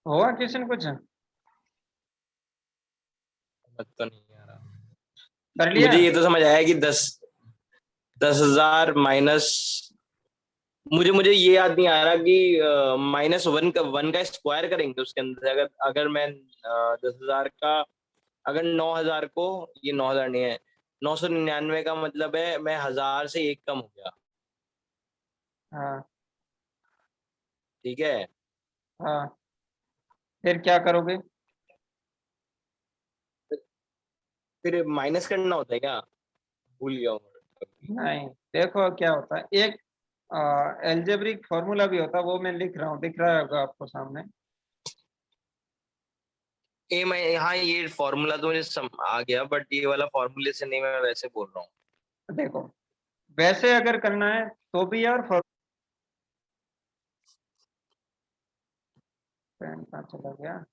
हुआ क्वेश्चन कुछ समझ तो नहीं आ रहा। कर लिया? मुझे ये तो समझ आया कि 10,000 माइनस, मुझे मुझे ये याद नहीं आ रहा कि -1 का स्क्वायर करेंगे उसके अंदर। अगर अगर मैं 10,000 का, अगर 9,000 को, ये 9,000 नहीं है, 999 का मतलब है मैं 1,000 से एक कम हो गया। हाँ ठीक है। हाँ, फिर क्या करोगे? फिर माइनस करना होता है क्या? भूल गया हूँ मैं। नहीं, देखो क्या होता है, एक एल्जेब्रिक फॉर्मूला भी होता है, वो मैं लिख रहा हूँ, दिख रहा होगा आपको सामने। मैं, हाँ ये फॉर्मूला तो मुझे आ गया, बट ये वाला फॉर्मूले से नहीं, मैं वैसे बोल रहा हूँ। देखो, वैसे अगर करना है तो भी है, और पेन कहाँ चला गया?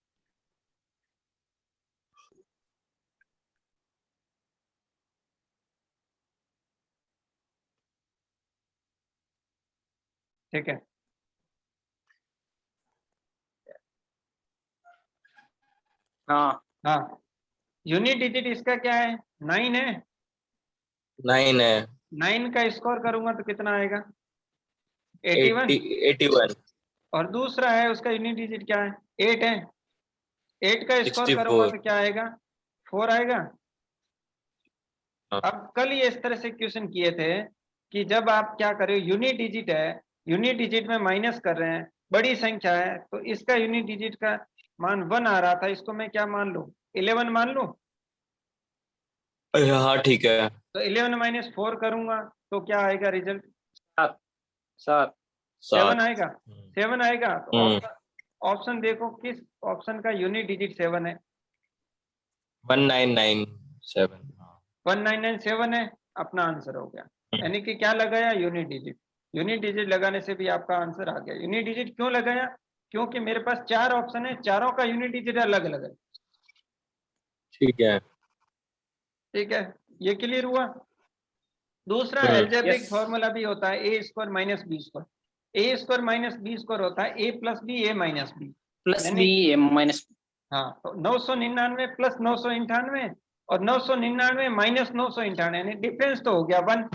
ठीक है। हाँ हाँ, यूनिट डिजिट इसका क्या है? 9 है। 9 है। 9 का स्कोर करूंगा तो कितना आएगा? 81। 81। और दूसरा है, उसका यूनिट डिजिट क्या है? 8 है। 8 का स्कोर करूंगा 64। तो क्या आएगा? 4 आएगा। हाँ। अब कल ये इस तरह से क्वेश्चन किए थे कि जब आप क्या करें, यूनिट डिजिट है, यूनिट डिजिट में माइनस कर रहे हैं, बड़ी संख्या है, तो इसका यूनिट डिजिट का मान 1 आ रहा था, इसको मैं क्या मान लूं? 11 मान लूं? हाँ ठीक है। तो 11 - 4 करूंगा तो क्या आएगा रिजल्ट? 7 7 7 7। आएगा। 7 आएगा तो हम्म। ऑप्शन, ऑप्शन देखो किस ऑप्शन का यूनिट डिजिट 7 है? 1997। 1997 है, अपना आंसर हो गया। यानी कि क्या लगाया? Unit digit. यूनिट डिजिट लगाने से भी आपका आंसर आ गया। यूनिट डिजिट क्यों लगाया? क्योंकि मेरे पास 4 ऑप्शन है, चारों का यूनिट डिजिट अलग अलग है। ठीक है। ठीक है, ये क्लियर हुआ? दूसरा हम्म। एल्जेब्रिक यस फॉर्मूला भी होता है, ए स्क्वायर माइनस बी स्क्वायर। ए स्क्वायर माइनस बी स्क्वायर होता है ए प्लस बी, ए माइनस बी। प्लस यानी बी माइनस। हाँ, तो 999 प्लस 998 और 999 माइनस 998, यानी डिफरेंस तो हो गया 1।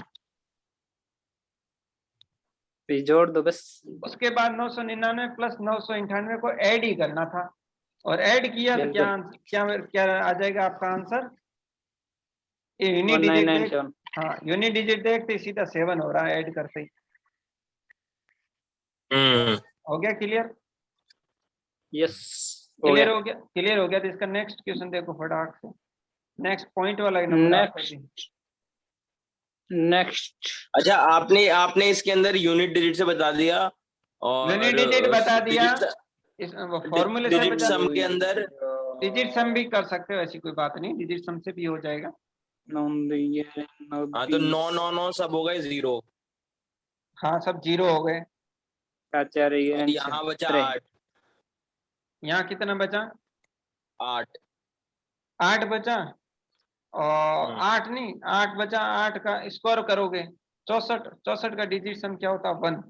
जोड़ दो बस। उसके बाद 999 प्लस 998 को ऐड ही करना था, और ऐड किया तो क्या बिल्कुल क्या क्या आ जाएगा आपका आंसर? ये यूनिट डिजिट देख, 1997। हाँ यूनिट डिजिट देखते ही सीधा 7 हो रहा है ऐड करते ही। हम्म। हो गया क्लियर? यस हो क्लियर गया। हो गया, क्लियर हो गया। तो इसका नेक्स्ट क्वेश्चन देखो फटाक से, नेक्स्ट पॉइंट वाला नंबर आपका भी। नेक्स्ट नेक्स्ट अच्छा, आपने आपने इसके अंदर यूनिट डिजिट से बता दिया, यूनिट और डिजिट बता दिया, डिजिट इस फॉर्मूले से डिजिट बता। सम के अंदर। डिजिट सम भी कर सकते हो, ऐसी कोई बात नहीं, डिजिट सम से भी हो जाएगा। हाँ तो 9 9 9 सब हो गए 0, हाँ, सब जीरो हो गए। और यहाँ बचा 8। यहाँ कितना बचा? 8। 8 बचा। और 8 नहीं, 8 बचा, 8 का स्क्वायर करोगे 64, 64 का डिजिट सम क्या होता है? 1।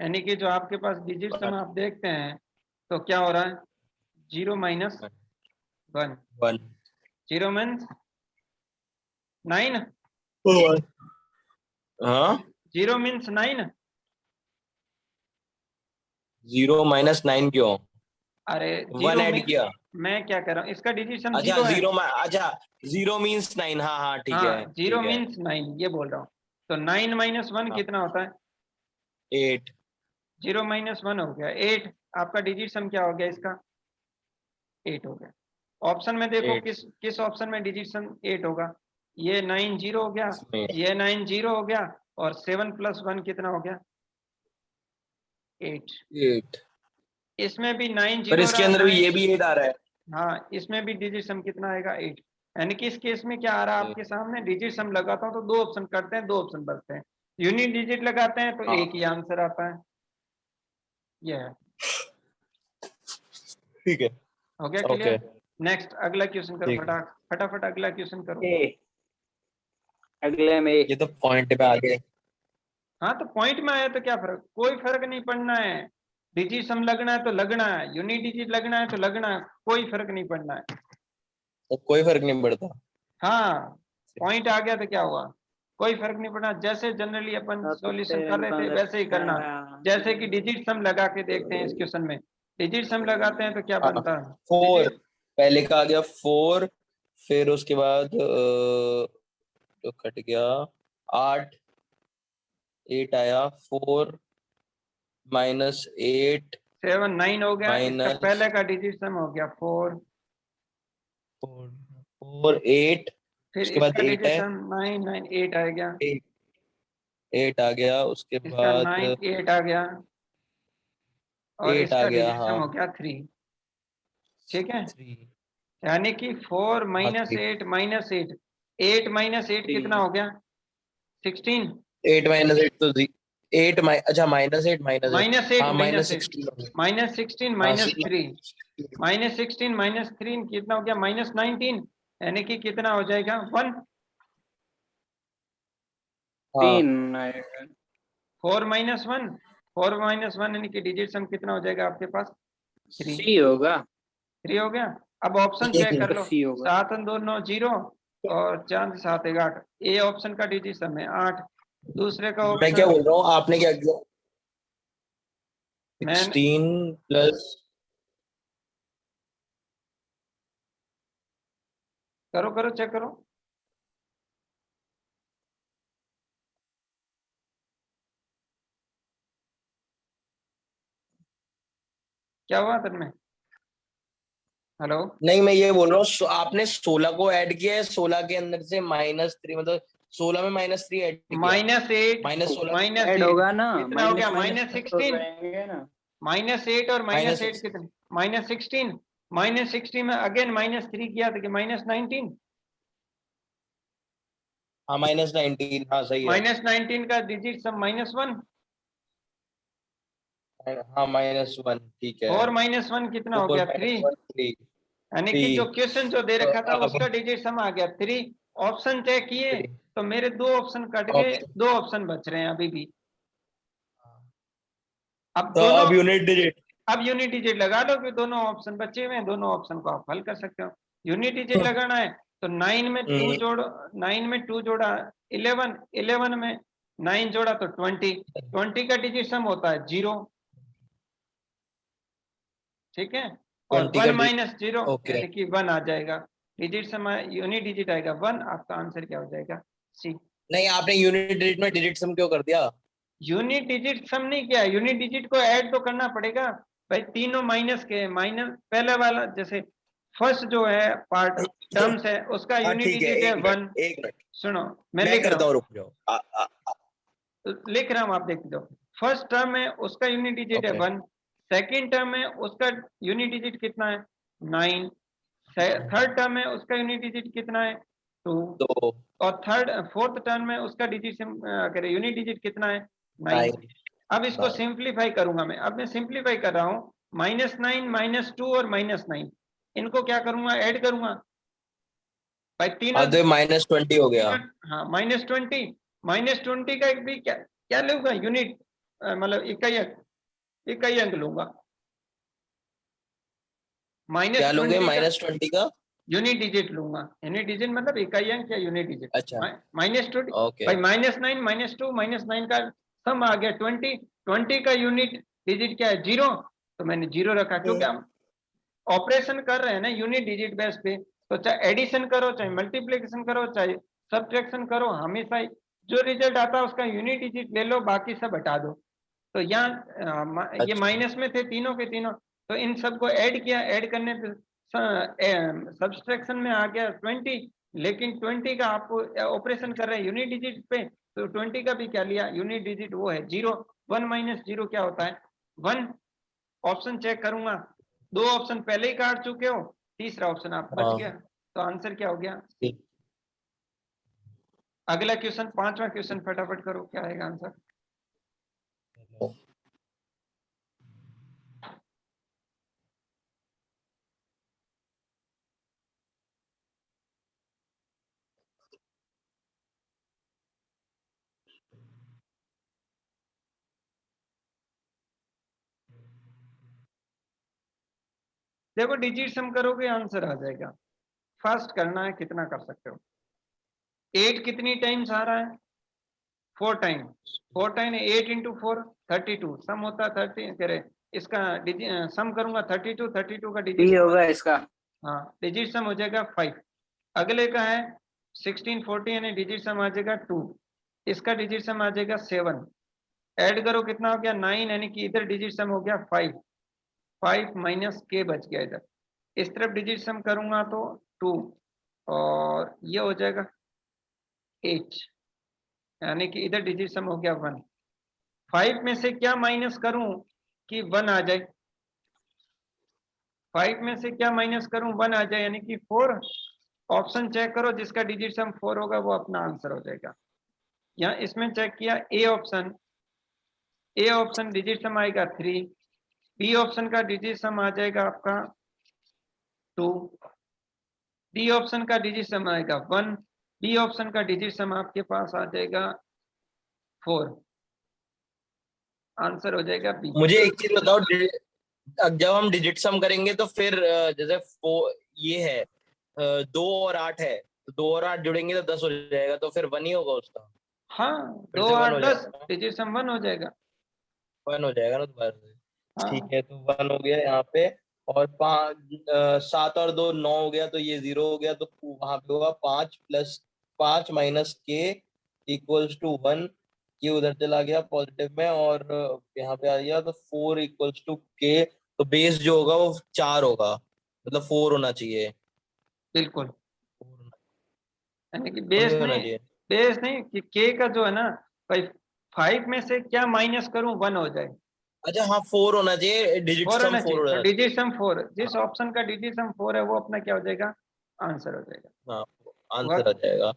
यानी कि जो आपके पास डिजिट सम आप देखते हैं तो क्या हो रहा है? 0 - 1। 1। 0 मीन्स 9। हाँ, 0 मीन्स 9। 0 - 9 क्यों? अरे 1 जीरो ऐड में, किया। मैं क्या कर रहा हूँ, इसका डिजिट सम अच्छा 0 है। अच्छा, 0 मीन्स 9, हाँ हाँ ठीक है हाँ, 0 ठीक है। मीन्स 9 ये बोल रहा हूँ। तो 9 - 1 हाँ, कितना होता है? 8। 0 - 1 हो गया 8। आपका डिजिट सम क्या हो गया इसका? 8 हो गया। ऑप्शन में देखो 8 किस किस ऑप्शन में डिजिट सम 8 होगा? ये 9 0 हो गया, इसमें ये 9 0 हो गया, और 7 + 1 कितना हो गया? 8। 8। इसमें भी 9 पर 0 इसके रहा, अंदर भी 9। ये भी 8 आ रहा है। हाँ, इसमें भी डिजिट सम कितना आएगा? 8। यानी कि इस केस में क्या आ रहा है आपके सामने? डिजिट सम लगाता हूँ तो 2 ऑप्शन करते हैं, 2 ऑप्शन बचते हैं। यूनिट डिजिट लगाते हैं तो हाँ एक ही आंसर आता है। ये है। ठीक है। हो गया ओके। क्लियर? नेक्स्ट अगला क्वेश्चन करो, ठीक है, फटाफट अगला क्वेश्चन करो। ए अगले में ये तो पॉइंट पे आ गए। हाँ, तो पॉइंट में आया तो क्या फर्क, कोई फर्क नहीं पड़ना है। डिजिट सम लगना है तो लगना है, यूनिट डिजिट लगना है तो लगना है, कोई फर्क नहीं पड़ना है। तो कोई फर्क नहीं पड़ता। हाँ, पॉइंट आ गया तो क्या हुआ, कोई फर्क नहीं पड़ना, जैसे जनरली अपन सॉल्यूशन कर रहे थे वैसे ही करना। जैसे कि डिजिट सम लगा के देखते हैं इस क्वेश्चन में, डिजिट सम लगाते हैं तो क्या हाँ, बनता है? 4 डिजिट पहले का आ गया 4, फिर उसके बाद तो कट गया 8, 8 आया, 4 -8 7 9 हो गया, इसका माइनस पहले का डिजिट सम हो गया 4, 4 8, फिर उसके बाद इसका 8 डिजिट है, सम 9 9 8 आ गया, 8 आ गया, उसके इसका बाद 9 8 आ गया, और 8 आ इसका गया, डिजिट हाँ सम हो गया 3। ठीक है, 3, यानी कि 4 हाँ माइनस 3, 8 माइनस 8, 8 माइनस 8 कितना हो गया? 16। 8 -8 तो 8 अच्छा -8 -8, माइनस 8 हाँ माइनस 8 -16 हो गया। माइनस 16 हाँ माइनस 3, माइनस 16 माइनस 3 कितना हो गया? माइनस 19, यानी कि कितना हो जाएगा? 1। हाँ 3 आएगा। 4 माइनस 1, 4 माइनस 1 यानी कि डिजिट सम कितना हो जाएगा आपके पास? 3। सी होगा। 3 हो गया। अब ऑप्शन चेक कर लो, सी होगा। 7 और 2 9 0, और 4 7 1 8। ए ऑप्शन का डिजिट सम है 8, दूसरे का मैं क्या ऑप्शन बोल रहा हूँ, आपने क्या किया? मैन 16 प्लस करो करो चेक करो। क्या हुआ तब? हेलो, नहीं, मैं ये बोल रहा हूँ, आपने 16 को ऐड किया है, 16 के अंदर से -3, मतलब 16 में -3 ऐड किया, -8 -16 माइनस ऐड 8 होगा ना, कितना हो गया? माइनस माइनस हो -16, जाएंगे ना। -8 और -8 -6, कितने? -16, -16 में अगेन -3 किया था कि -19, हाँ -19, हाँ सही है, -19 का डिजिट सब -1, हाँ -1, ठीक है, 4 -1 कितना हो 4 गया? 3। -1 3, यानी कि जो 3, क्वेश्चन जो दे तो रखा था अब उसका डिजिट सम आ गया 3। ऑप्शन चेक किए 3 तो मेरे 2 ऑप्शन कट गए, ऑप्शन, 2 ऑप्शन बच रहे हैं अभी भी। अब तो दोनों, अब यूनिट डिजिट, अब यूनिट डिजिट लगा लो कि दोनों ऑप्शन बचे हुए हैं, दोनों ऑप्शन को आप हल कर सकते हो। यूनिट डिजिट लगाना है तो 9 में 2 जोड़ो, 9 में 2 जोड़ा 11, 11 में 9 जोड़ा तो 20, 20 का डिजिट सम होता है 0। ठीक है, और 20 का 1 माइनस 0 ओके, यानी कि 1 आ जाएगा, डिजिट सम यूनिट डिजिट आएगा 1, आपका आंसर क्या हो जाएगा? सी। नहीं आपने यूनिट डिजिट में डिजिट सम क्यों कर दिया? यूनिट डिजिट सम नहीं किया, यूनिट डिजिट को ऐड तो करना पड़ेगा भाई, तीनों माइनस के, माइनस पहले वाला जैसे फर्स्ट जो है पार्ट टर्म्स है उसका हाँ यूनिट ठीक है, डिजिट है एक मिनट 1। एक मिनट, सुनो, मैं मैं लिख रहा करता हूँ, हूँ, रुक जाओ, लिख रहा हूँ, आप देख दो। फर्स्ट टर्म है उसका यूनिट डिजिट है ओके, 1, सेकेंड टर्म है उसका यूनिट डिजिट कितना है? 9, थर्ड टर्म है उसका यूनिट डिजिट कितना है? 2, तो और थर्ड फोर्थ टर्म में उसका डिजिट करें यूनिट डिजिट कितना है? 9। 9, अब इसको सिंप्लीफाई करूंगा मैं, अब मैं सिंप्लीफाई कर रहा हूँ, -9 -2 और -9, इनको क्या करूंगा? ऐड करूंगा भाई, तीनों हाँ तो -20 हो गया, तीनों, हाँ -20, -20 का एक भी क्या क्या लूंगा? यूनिट, मतलब इकाई अंक, इकाई अंक लूंगा, क्या लोगे -20 का -20 का? यूनिट डिजिट लूंगा, यूनिट डिजिट मतलब इकाई अंक या यूनिट डिजिट। अच्छा, -20 ओके, हाँ। भाई, -9 -2 -9 का सम आ गया 20, 20 का यूनिट डिजिट क्या है? 0, तो मैंने 0 रखा, क्योंकि हम ऑपरेशन कर रहे हैं ना यूनिट डिजिट बेस पे, तो चाहे एडिशन करो, चाहे मल्टीप्लिकेशन करो, चाहे सब्ट्रैक्शन करो, हमेशा जो रिजल्ट आता है उसका यूनिट डिजिट ले लो, बाकी सब हटा दो। तो यहाँ ये अच्छा, माइनस में थे तीनों के तीनों, तो इन सबको ऐड किया, ऐड करने पे सब्सट्रैक्शन में आ गया 20, लेकिन 20 का आप ऑपरेशन कर रहे हैं यूनिट डिजिट पे, तो 20 का भी क्या लिया? यूनिट डिजिट वो है 0। 1 - 0 क्या होता है? 1। ऑप्शन चेक करूंगा, 2 ऑप्शन पहले ही काट चुके हो, तीसरा ऑप्शन आप बच गया, हाँ तो आंसर क्या हो गया? ठीक, अगला क्वेश्चन, पांचवा क्वेश्चन, फटाफट करो, क्या आएगा आंसर? देखो डिजिट सम करोगे आंसर आ जाएगा। फर्स्ट करना है, कितना कर सकते हो। 8 कितनी टाइम्स आ रहा है? 4 टाइम। 4 टाइम 8 इंटू 4 32, सम होता है 30 कह रहे इसका सम करूंगा 32, 32 का डिजिट बी सम होगा इसका। हाँ डिजिट सम हो जाएगा 5। अगले का है 16 40 यानी डिजिट सम आ जाएगा 2, इसका डिजिट सम आ जाएगा 7। ऐड करो कितना हो गया 9, यानी कि इधर डिजिट सम हो गया 5। 5 माइनस के बच गया इधर। इस तरफ डिजिट सम करूंगा तो 2 और ये हो जाएगा 8, यानी कि इधर डिजिट सम हो गया 1। 5 में से क्या माइनस करूं कि 1 आ जाए? 5 में से क्या माइनस करूं 1 आ जाए, यानी कि 4। ऑप्शन चेक करो, जिसका डिजिट सम 4 होगा वो अपना आंसर हो जाएगा। यहाँ इसमें चेक किया ए ऑप्शन डिजिट सम आएगा 3, बी ऑप्शन का डिजिट सम आ जाएगा आपका 2, डी ऑप्शन का डिजिट सम आएगा 1, बी ऑप्शन का डिजिट सम आपके पास आ जाएगा 4। आंसर हो जाएगा बी। मुझे एक चीज बताओ, अब जब हम डिजिट सम करेंगे तो फिर जैसे ये है 2 और 8 है, तो 2 और 8 जुड़ेंगे तो 10 हो जाएगा, तो फिर 1 ही होगा उसका। हाँ फिर 2 से 1 8 हो 10 जाएगा, डिजिट सम 1 हो जाएगा। 1 हो जाएगा ना दोबारा से। ठीक हाँ है, तो 1 हो गया यहाँ पे। और 7 और 2 9 हो गया, तो ये 0 हो गया, तो वहां पे होगा 5 माइनस के इक्वल्स टू 1। ये उधर चला गया पॉजिटिव में, और यहाँ पे आ गया, तो 4 इक्वल्स टू के। तो बेस जो होगा वो 4 होगा, मतलब 4 होना चाहिए। बिल्कुल, 4 यानी कि नहीं होना चाहिए। बेस नहीं कि के का जो है ना भाई, 5 में से क्या माइनस करूं 1 हो जाए। अच्छा हाँ, 4 होना चाहिए, डिजिट 4 सम होना 4 चाहिए, तो होना चाहिए। डिजिट सम 4, जिस हाँ ऑप्शन का डिजिट सम 4 है वो अपना क्या हो जाएगा, आंसर हो जाएगा। हाँ, आंसर आ वर्क जाएगा।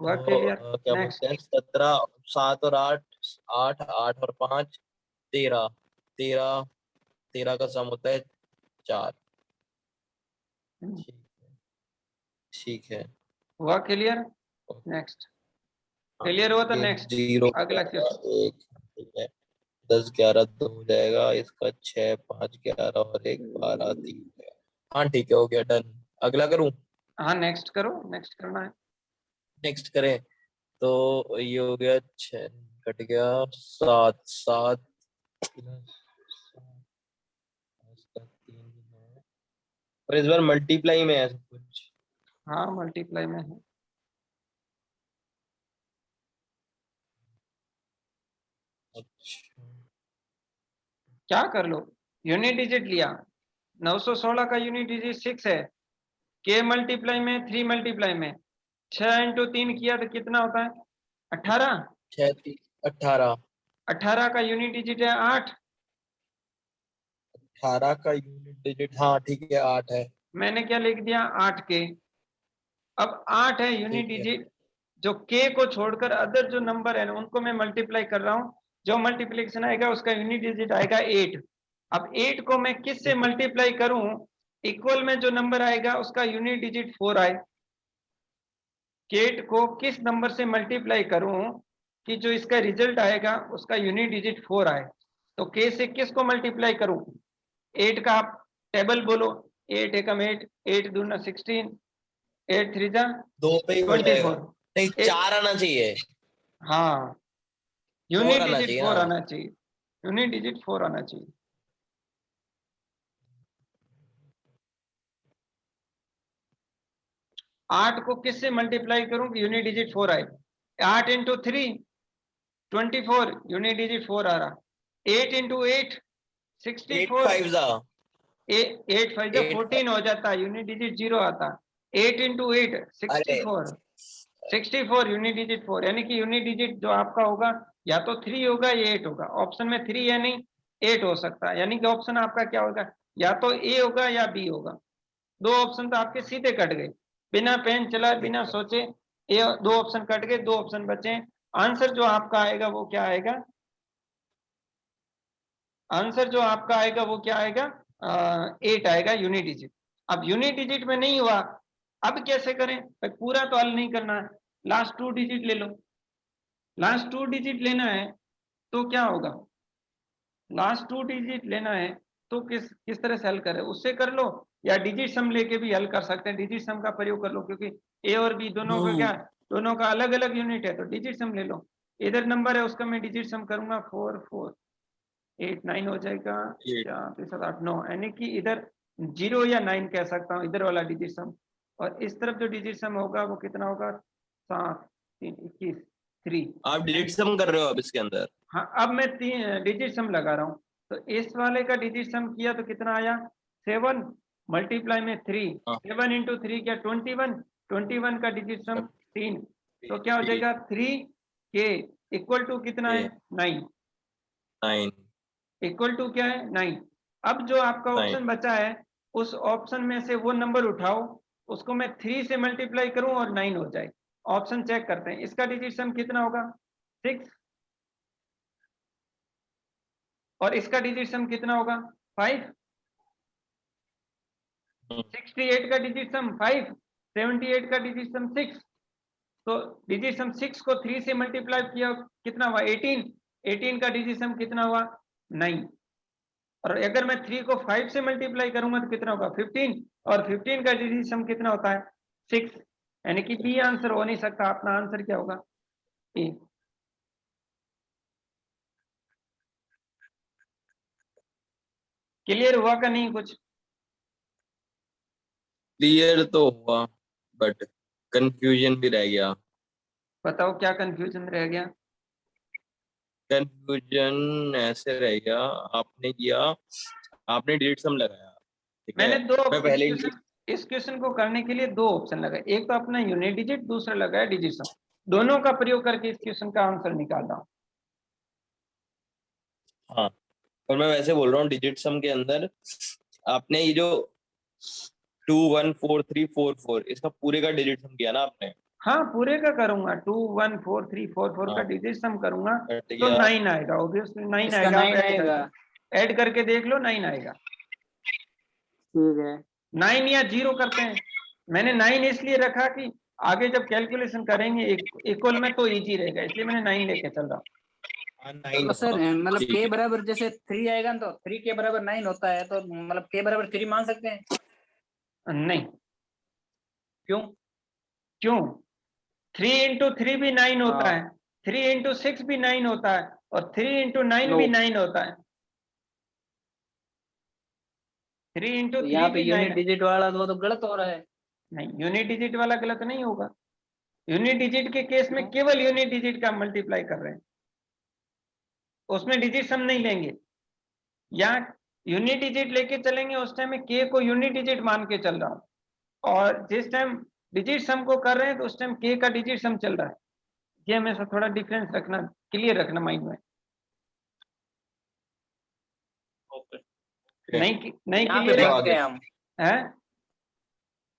वर्क तो क्लियर। क्या बोलते नेक्स्ट। हैं, 17, 7 और 8, 8, 8 और 5, 13, 13, 13 का सम होता है 4। ठीक है, ठीक है। हुआ क्लियर। नेक्स्ट। हाँ, क्लियर हुआ तो ये नेक्स्ट 0 अगला क्वेश्चन। 1, ठीक है। 10 11 2 हो जाएगा, इसका 6 5 11 और 1 12 3 है। हाँ ठीक है, हो गया, डन। अगला करूँ? हाँ नेक्स्ट करो, नेक्स्ट करना है। नेक्स्ट करें, तो ये हो गया 6 कट गया, 7 7 इसका 3 है, और इस बार मल्टीप्लाई में है सब कुछ। हाँ मल्टीप्लाई में है। अच्छा, क्या कर लो, यूनिट डिजिट लिया, 916 का यूनिट डिजिट 6 है, के मल्टीप्लाई में 3 मल्टीप्लाई में 6 इंटू 3 किया तो कितना होता है 18। 6 3 18, 18 का यूनिट डिजिट है 8। 18 का यूनिट डिजिट, हाँ ठीक है, 8 है। मैंने क्या लिख दिया 8 के। अब 8 है यूनिट ठीक है, डिजिट, जो के को छोड़कर अदर जो नंबर है ना उनको मैं मल्टीप्लाई कर रहा हूँ, जो मल्टीप्लिकेशन आएगा उसका यूनिट डिजिट आएगा 8। अब 8 को मैं किस से ठीक है। मल्टीप्लाई करूं, इक्वल में जो नंबर आएगा उसका यूनिट डिजिट 4 आए। केट को किस नंबर से मल्टीप्लाई करूं कि जो इसका रिजल्ट आएगा उसका यूनिट डिजिट 4 आए। तो के से किसको मल्टीप्लाई करूं, 8 का आप टेबल बोलो, 8 एकम 8, 8 दूना 16, 8 3 जा 2 पे ही हो जाएगा, 24। नहीं 4 आना चाहिए। हाँ 4 यूनिट आना डिजिट चाहिए 4 ना। आना चाहिए, यूनिट डिजिट 4 आना चाहिए। 8 को किससे मल्टीप्लाई करूं कि यूनिट डिजिट 4 आए। 8 इंटू 3 24, यूनिट डिजिट 4 आ रहा। 8 इंटू 8 8 64, 5 जा 8 5 जा 8 14 हो जाता, यूनिट डिजिट 0 आता। 8 इंटू 8 अरे 64, 64 यूनिट डिजिट 4, यानी कि यूनिट डिजिट जो आपका होगा या तो 3 होगा या 8 होगा। ऑप्शन में 3 है नहीं, 8 हो सकता है, यानी कि ऑप्शन आपका क्या होगा, या तो ए होगा या बी होगा। दो ऑप्शन तो आपके सीधे कट गए, बिना पेन चलाए ठीक बिना है। सोचे। ये दो ऑप्शन कट गए, दो ऑप्शन बचे। आंसर जो आपका आएगा वो क्या आएगा, आंसर जो आपका आएगा वो क्या आएगा, 8 आएगा यूनिट डिजिट। अब यूनिट डिजिट में नहीं हुआ, अब कैसे करें भाई, पूरा तो हल नहीं करना है, लास्ट 2 डिजिट ले लो। लास्ट 2 डिजिट लेना है तो क्या होगा, लास्ट 2 डिजिट लेना है तो किस तरह से हल करें, उससे कर लो, या डिजिट सम लेके भी हल कर सकते हैं। डिजिट सम का प्रयोग कर लो, क्योंकि ए और बी दोनों का क्या, दोनों का अलग अलग यूनिट है, तो डिजिट सम ले लो। इधर नंबर है उसका मैं डिजिट सम करूंगा, 4 4 8 9 हो जाएगा, 4 3 7 8 9, यानी कि इधर 0 या 9 कह सकता हूँ, इधर वाला डिजिट सम। और इस तरफ जो डिजिट सम होगा वो कितना होगा, 7 3 21 3। आप डिजिट सम कर रहे हो अब इसके अंदर? हाँ, अब मैं 3 डिजिट सम लगा रहा हूँ, तो इस वाले का डिजिट सम किया तो कितना आया, 7 मल्टीप्लाई में 3, हाँ। 7 इंटू 3 क्या 21, 21 का डिजिट सम 3, तो क्या हो जाएगा 3 के इक्वल टू कितना है 9, 9 इक्वल टू क्या है 9। अब जो आपका 9 ऑप्शन बचा है, उस ऑप्शन में से वो नंबर उठाओ, उसको मैं 3 से मल्टीप्लाई करूं और 9 हो जाए। ऑप्शन चेक करते हैं, इसका डिजिट सम कितना होगा 6, और इसका डिजिट सम कितना होगा 5, 68 का डिजिट सम 5, 78 का डिजिट सम 6, तो डिजिट सम 6 को 3 से मल्टीप्लाई किया कितना हुआ 18, 18 का डिजिट सम कितना हुआ 9, और अगर मैं 3 को 5 से मल्टीप्लाई करूंगा तो कितना होगा 15, और 15 का डिजिट सम कितना होता है 6, यानी कि बी आंसर हो नहीं सकता, अपना आंसर क्या होगा ए। क्लियर हुआ का नहीं कुछ? क्लियर तो हुआ, बट कंफ्यूजन भी रह गया। बताओ क्या कंफ्यूजन रह गया? कंफ्यूजन ऐसे रह गया, आपने किया, आपने डिजिट सम लगाया, ठीक है, मैंने दो मैं पहले ही इस क्वेश्चन को करने के लिए 2 ऑप्शन लगाए, एक तो अपना यूनिट डिजिट, दूसरा लगाया डिजिट सम, दोनों का प्रयोग करके इस क्वेश्चन का आंसर निकाल रहा हूँ। हाँ, पर मैं वैसे बोल रहा हूँ डिजिट सम के अंदर आपने ये जो 2 1 4 3 4 4 इसका पूरे का डिजिट सम किया ना आपने? हाँ, पूरे का करूंगा, 2 1 4 3 4 4 का हाँ, डिजिट सम करूंगा कट तो गया। 9 आएगा, ऑब्वियसली 9 इसका आएगा, आप 9 आएगा। ऐड करके देख लो 9 आएगा। ठीक है। 9 या 0 करते हैं, मैंने 9 इसलिए रखा कि आगे जब कैलकुलेशन करेंगे इक्वल में तो इजी रहेगा, इसलिए मैंने 9 लेके चल रहा हूँ। हाँ, 9 तो सर मतलब ठीक के है। बराबर जैसे 3 आएगा ना, तो 3 के बराबर 9 होता है, तो मतलब के बराबर 3 मान सकते हैं? नहीं, क्यों? क्यों, 3 इंटू 3 भी 9 होता हाँ। है, 3 इंटू 6 भी 9 होता है, और 3 इंटू 9 नो, भी 9 होता है, 3 इंटू तो 3 यहाँ पे भी 9 यूनिट है। डिजिट वाला तो वो तो गलत हो रहा है। नहीं, यूनिट डिजिट वाला गलत नहीं होगा, यूनिट डिजिट के केस में क्यों? केवल यूनिट डिजिट का मल्टीप्लाई कर रहे हैं, उसमें डिजिट सम नहीं लेंगे, या यूनिट डिजिट लेके चलेंगे उस टाइम में के को यूनिट डिजिट मान के चल रहा हूं, और जिस टाइम डिजिट सम को कर रहे हैं तो उस टाइम के का डिजिट सम चल रहा है। ये हमेशा थोड़ा डिफरेंस रखना, क्लियर रखना माइंड में। नहीं यहाँ पे क्लियर फंस गए हम, है?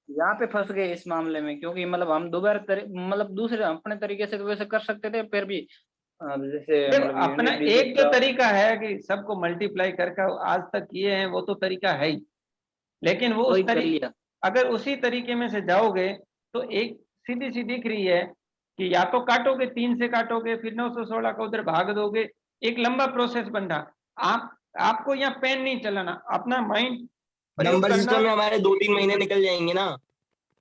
यहाँ पे फंस गए इस मामले में, क्योंकि मतलब हम दोबारा मतलब दूसरे अपने तरीके से तो वैसे कर सकते थे, फिर भी जैसे देखो, मतलब अपना यूनिट एक डिजिट जो का। तरीका है कि सबको मल्टीप्लाई करके आज तक किए हैं वो तो तरीका है ही, लेकिन वो वही उस कर तरीके, लिया। अगर उसी तरीके में से जाओगे तो एक सीधी सी दिख रही है कि या तो काटोगे, 3 से काटोगे, फिर 916 का उधर भाग दोगे, एक लंबा प्रोसेस बन रहा। आपको यहाँ पेन नहीं चलाना, अपना माइंड प्रयोग नंबर करना। सिस्टम में हमारे 2-3 महीने निकल जाएंगे ना।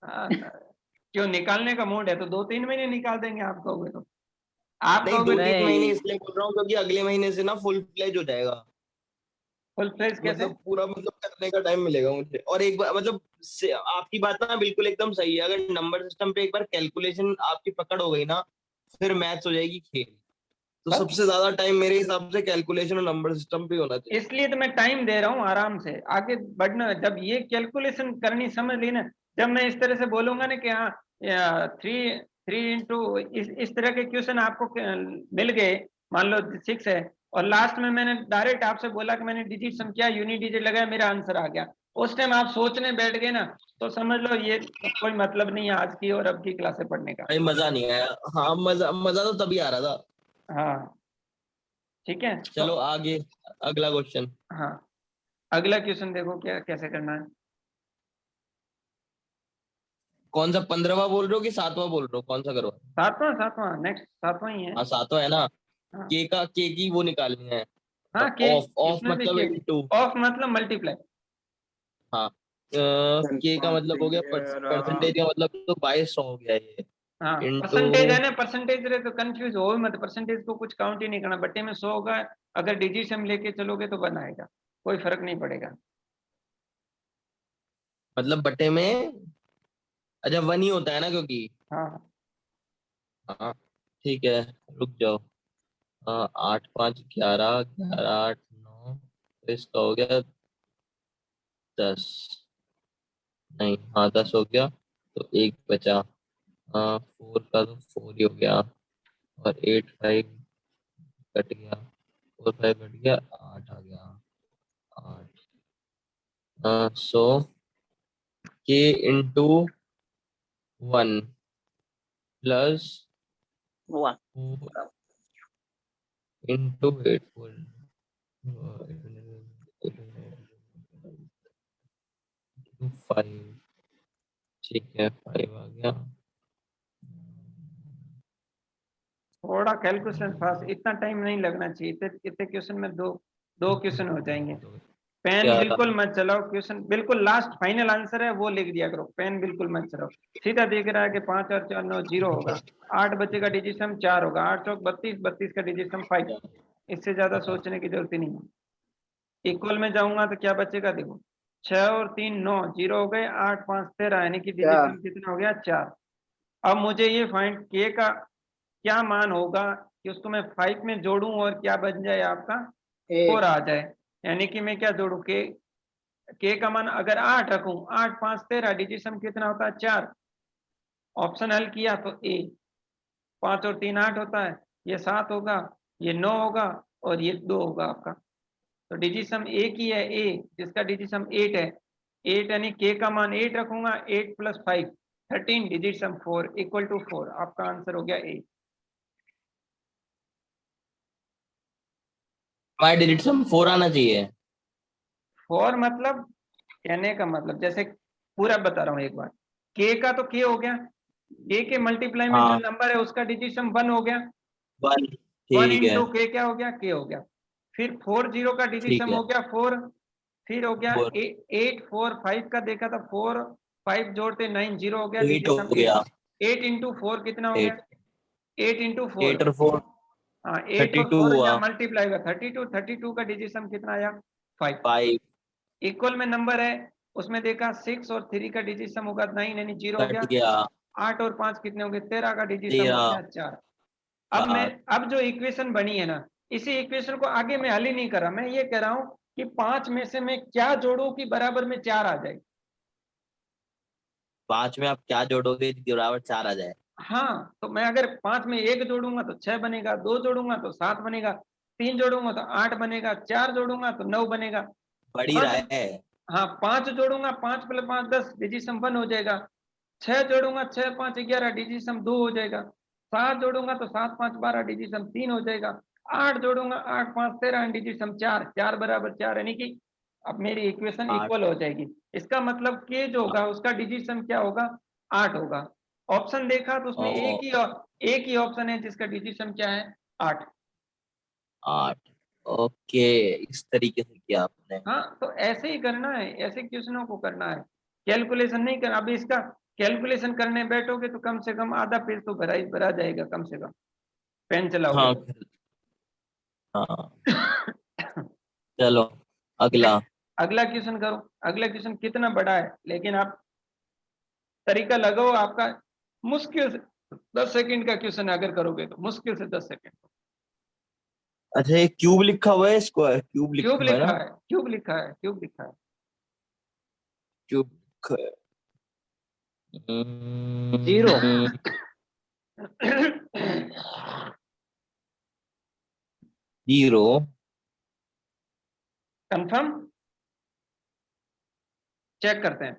हाँ, क्यों निकालने का मूड है तो 2-3 महीने निकाल देंगे, आप कहोगे तो। आप नहीं, कहोगे 2-3 महीने नहीं, इसलिए बोल रहा हूँ क्योंकि अगले महीने से ना फुल फ्लेज हो जाएगा, फुल फ्लेज कैसे? मतलब पूरा, मतलब करने का टाइम मिलेगा मुझे। और एक बार मतलब आपकी बात ना बिल्कुल एकदम सही है, अगर नंबर सिस्टम पे एक बार कैलकुलेशन आपकी पकड़ हो गई ना, फिर मैथ्स हो जाएगी खेल। तो बस सबसे ज्यादा टाइम मेरे हिसाब से कैलकुलेशन और नंबर सिस्टम पे होना चाहिए। इसलिए तो मैं टाइम दे रहा हूँ आराम से आगे बढ़ना, जब ये कैलकुलेशन करनी समझ ली ना, जब मैं इस तरह से बोलूंगा ना कि हाँ 3 इंटू इस तरह के क्वेश्चन आपको मिल गए, मान लो 6 है, और लास्ट में मैंने डायरेक्ट आपसे बोला कि मैंने डिजिट सम किया, यूनिट डिजिट लगाया, मेरा आंसर आ गया, उस टाइम आप सोचने बैठ गए ना, तो समझ लो ये कोई मतलब नहीं है आज की और अब की क्लासे पढ़ने का। भाई मजा नहीं आया। हाँ, मजा मजा तो तभी आ रहा था। हाँ, ठीक है तो। चलो आगे, अगला क्वेश्चन। हाँ, अगला क्वेश्चन देखो क्या कैसे करना है। कौन सा, 15वां बोल रहे हो कि 7वां बोल रहे हो, कौन सा करवा? सातवां, सातवां नेक्स्ट, सातवां ही है। हाँ, 7वां है ना। हाँ, के की वो निकालनी है, हाँ के ऑफ ऑफ इसमें भी मतलब के, इनटू, ऑफ मतलब मल्टीप्लाई। हाँ के का मतलब हो गया परसेंटेज का मतलब तो 2200 हो गया ये हाँ इनटू। परसेंटेज है ना, परसेंटेज रहे तो कंफ्यूज हो मत, परसेंटेज को कुछ काउंट ही नहीं करना, बट्टे में 100 होगा, अगर डिजिट हम लेके चलोगे तो 1 आएगा, कोई फर्क नहीं पड़ेगा। मतलब बटे में, अच्छा 1 ही होता है ना क्योंकि, हाँ हाँ ठीक है, रुक जाओ। 8 5 11, 11 8 9, तो इसका हो गया 10, नहीं हाँ 10 हो गया, तो एक बचा। 4 का तो 4 ही हो गया, और 8 5 कट गया, 4 5 कट गया, 8 आ गया, 8। सो के इंटू 1 प्लस हुआ 4 इंटू 8 5, ठीक है 5 आ गया। थोड़ा कैलकुलेशन फास्ट, इतना टाइम नहीं लगना चाहिए, इतने इतने क्वेश्चन में दो दो क्वेश्चन हो जाएंगे। पेन 11, बिल्कुल मत चलाओ, क्वेश्चन बिल्कुल लास्ट फाइनल आंसर है वो लिख दिया करो, पेन बिल्कुल मत चलाओ। सीधा देख रहा है कि 5 और 4 9 0 होगा, 8 बच्चे का डिजिट सम 4 होगा, 8 चौक 32, 32 का डिजिट सम 5, इससे ज्यादा सोचने की जरूरत ही नहीं है। इक्वल में जाऊंगा तो क्या बचेगा देखो, 6 और 3 9 0 हो गए, 8 5 13, यानी कि डिजिट चार सम कितना हो गया 4। अब मुझे ये फाइंड के का क्या मान होगा कि उसको मैं 5 में जोड़ूं और क्या बन जाए आपका 4 एक आ जाए, यानी कि मैं क्या जोड़ू के का मान अगर 8 रखूं, 8 5 13, डिजिट सम कितना होता है 4, ऑप्शन हल किया तो ए, 5 और 3 8 होता है, ये 7 होगा, ये 9 होगा, और ये 2 होगा आपका। तो डिजिट सम एक ही है ए, जिसका डिजिट सम 8 है, 8 यानी के का मान 8 रखूंगा, 8 + 5 13, डिजिट सम 4 इक्वल टू 4, आपका आंसर हो गया ए। हमारे डिजिट सम 4 आना चाहिए। 4 मतलब, कहने का मतलब जैसे पूरा बता रहा हूँ एक बार, के का तो के हो गया, के मल्टीप्लाई में जो हाँ नंबर है उसका डिजिट सम 1 हो गया, 1, 1 ठीक है इंटू के क्या हो गया के हो गया, फिर 4 0 का डिजिट ठीक सम है। हो गया 4, फिर हो गया 4 8 4 5 का देखा था 4 5 जोड़ते 9 0 हो गया, 8 डिजिट हो सम 8, गया, 8 इंटू 4 कितना हो गया, 8 8 इंटू 4, 8 और 4 हाँ 8 और 32 4 हुआ, यहाँ मल्टीप्लाई हुआ 32, 32 का डिजिट सम कितना आया 5। 5 इक्वल में नंबर है, उसमें देखा 6 और 3 का डिजिट सम होगा 9, यानी 0 हो कट गया, गया, 8 और 5 कितने हो गए 13 का डिजिट सम हो 13 गया 4।4। अब जो इक्वेशन बनी है ना, इसी इक्वेशन को आगे मैं हल ही नहीं कर रहा, मैं ये कह रहा हूं कि 5 में से मैं क्या जोड़ू कि बराबर में 4 आ जाए। 5 में आप क्या जोड़ोगे कि बराबर 4 आ जाए? हाँ तो मैं अगर 5 में 1 जोड़ूंगा तो 6 बनेगा, 2 जोड़ूंगा तो 7 बनेगा, 3 जोड़ूंगा तो 8 बनेगा, 4 जोड़ूंगा तो 9 बनेगा, बढ़ ही 5, रहा है। हाँ 5 जोड़ूंगा, 5 + 5 10, डिजिट सम 1 हो जाएगा, 6 जोड़ूंगा, 6 5 11, डिजिट सम 2 हो जाएगा, 7 जोड़ूंगा तो 7 5 12, डिजिट सम 3 हो जाएगा, 8 जोड़ूंगा, 8 5 13, डिजिट सम 4, 4 बराबर 4, यानी कि अब मेरी इक्वेशन 8, इक्वल हो जाएगी। इसका मतलब के जो होगा उसका डिजिट सम क्या होगा 8 होगा। ऑप्शन देखा तो उसमें और एक ही ऑप्शन है जिसका डिजिट सम क्या है 8। 8, ओके, इस तरीके से किया आपने। हाँ तो ऐसे ही करना है, ऐसे क्वेश्चनों को करना है, कैलकुलेशन नहीं करना। अभी इसका कैलकुलेशन करने बैठोगे तो कम से कम आधा पेज तो भरा जाएगा कम से कम, पेन चलाओगे हाँ तो। हाँ, चलो अगला। अगला क्वेश्चन करो, अगला क्वेश्चन कितना बड़ा है लेकिन आप तरीका लगाओ आपका, मुश्किल से 10 सेकंड का क्वेश्चन अगर करोगे तो मुश्किल से 10 सेकंड। अच्छा ये क्यूब लिखा हुआ है, स्क्वायर क्यूब क्यूब लिखा हुआ है लिखा ना? है, क्यूब लिखा है, क्यूब लिखा है। क्यूब लिखा है। Zero zero. कंफर्म, चेक करते हैं।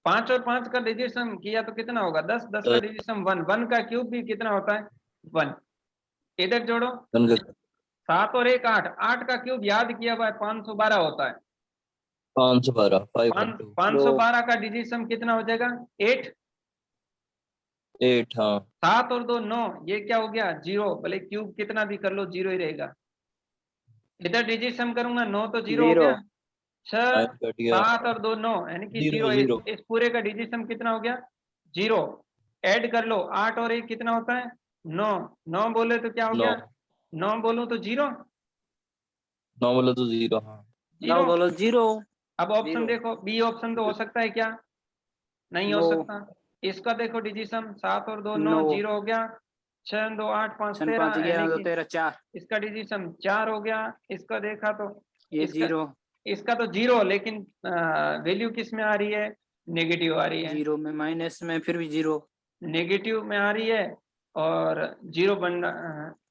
5 और 5 का डिजिट किया तो कितना होगा 10, 10 का डिजिट सम 1, 1 का क्यूब भी कितना होता है 1, इधर जोड़ो 7 और 1 8, 8 का क्यूब याद किया हुआ है 512 होता है, 512, 512, 512 का डिजिट सम कितना हो जाएगा 8, 8, हाँ 7 और 2 9, ये क्या हो गया 0, भले क्यूब कितना भी कर लो 0 ही रहेगा। इधर डिजिट सम करूंगा 9 तो 0 हो जीरो। गया, 6 9 कट गया, 7 और 2 9 यानी कि 0 0। 0 इस पूरे का डिजिट सम कितना हो गया 0। ऐड कर लो 8 और 1 कितना होता है 9। 9 बोले तो क्या हो 9 गया 9 बोलूं तो 0 9 बोलो तो 0। हाँ 9 0। बोलो जीरो। अब ऑप्शन जीरो। देखो बी ऑप्शन तो हो सकता है क्या, नहीं हो नो। सकता। इसका देखो डिजिसम 7 और 2 9 नो। 0 हो गया, 6 2 8 5 छन 5 13 यानी 11 2 कि 13 4। इसका डिजिसम 4 हो गया। इसका देखा तो ये इसका जीरो। इसका तो 0 लेकिन वैल्यू किस में आ रही है नेगेटिव आ रही है, जीरो में माइनस में फिर भी जीरो। नेगेटिव में आ रही है और 0 बन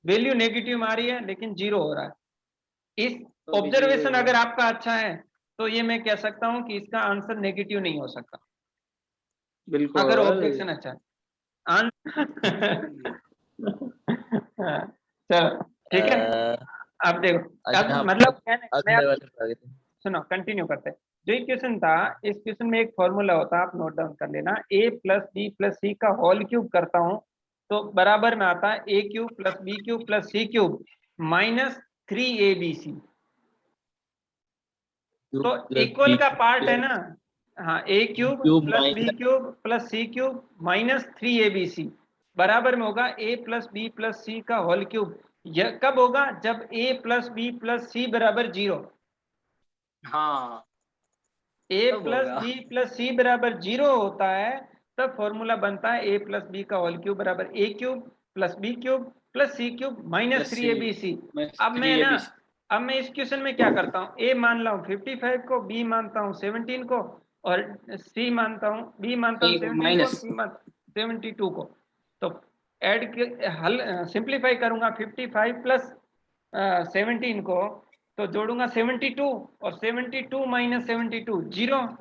वैल्यू नेगेटिव में आ रही है लेकिन 0 हो रहा है। इस तो भी जीरो ही ऑब्जर्वेशन हुआ। अगर आपका अच्छा है तो ये मैं कह सकता हूं कि इसका आंसर नेगेटिव नहीं हो सकता अगर बिल्कुल। ऑब्जेक्शन अच्छा है। आंसर हाँ, चलो ठीक है। अब देखो अब अच्छा, मतलब मैं अगले अब वाले पे आ गए थे। सुनो कंटिन्यू करते हैं। जो ये क्वेश्चन था इस क्वेश्चन में एक फॉर्मूला होता है, आप नोट डाउन कर लेना, a plus b plus c का होल क्यूब करता हूं तो बराबर में आता है a cube plus b cube plus c cube minus 3abc। तो प्लस इक्वल बी का पार्ट है प्लस ना, हाँ a cube cube plus b minus cube plus c cube minus 3abc बराबर में होगा a plus b plus c का whole cube. यह कब होगा जब a plus b plus c बराबर 0। हाँ a तब प्लस होगा। बी प्लस सी बराबर 0 होता है तब फॉर्मूला बनता है a प्लस बी का होल क्यूब बराबर a cube plus b cube plus c cube minus plus three c a b c. Minus अब मैं 3 ना एबीसी। अब मैं इस क्वेश्चन में क्या करता हूँ a मान ला हूँ 55 को, b मानता हूँ 17 को और c मानता हूँ b मानता हूँ 17 को, माइनस। c मान 72 को। तो ऐड के हल सिंप्लीफाई करूंगा 55 प्लस 17 को तो जोड़ूंगा 72 और 72 माइनस 72 0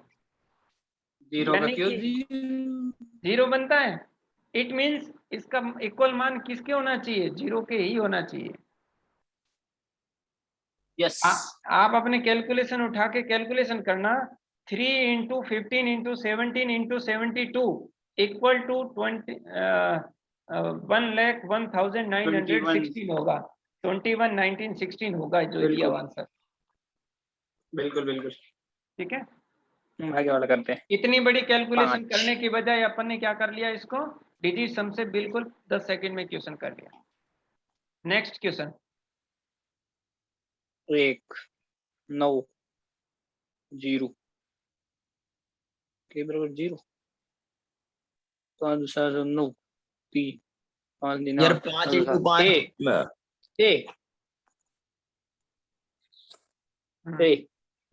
जीरो का यानी क्यूब कि जीरो। 0 बनता है। इट मींस इसका इक्वल मान किसके होना चाहिए 0 के ही होना चाहिए। यस। आप अपने कैलकुलेशन उठा के कैलकुलेशन करना 3 into 15 into 17 into 72 equal to 21। 1,01,916 होगा, 21,1916 होगा जो दिया हुआ बिल्कुल आंसर। बिल्कुल बिल्कुल। ठीक है, आगे वाला करते हैं। इतनी बड़ी कैलकुलेशन 5 करने की बजाय अपन ने क्या कर लिया, इसको डिजिट सम से बिल्कुल 10 सेकंड में क्वेश्चन कर लिया। नेक्स्ट क्वेश्चन 1 9 जीरो के बराबर जीरो। 5 7 9 3 5 दिन यार 8 5 7 इंटू 7 5 ए ए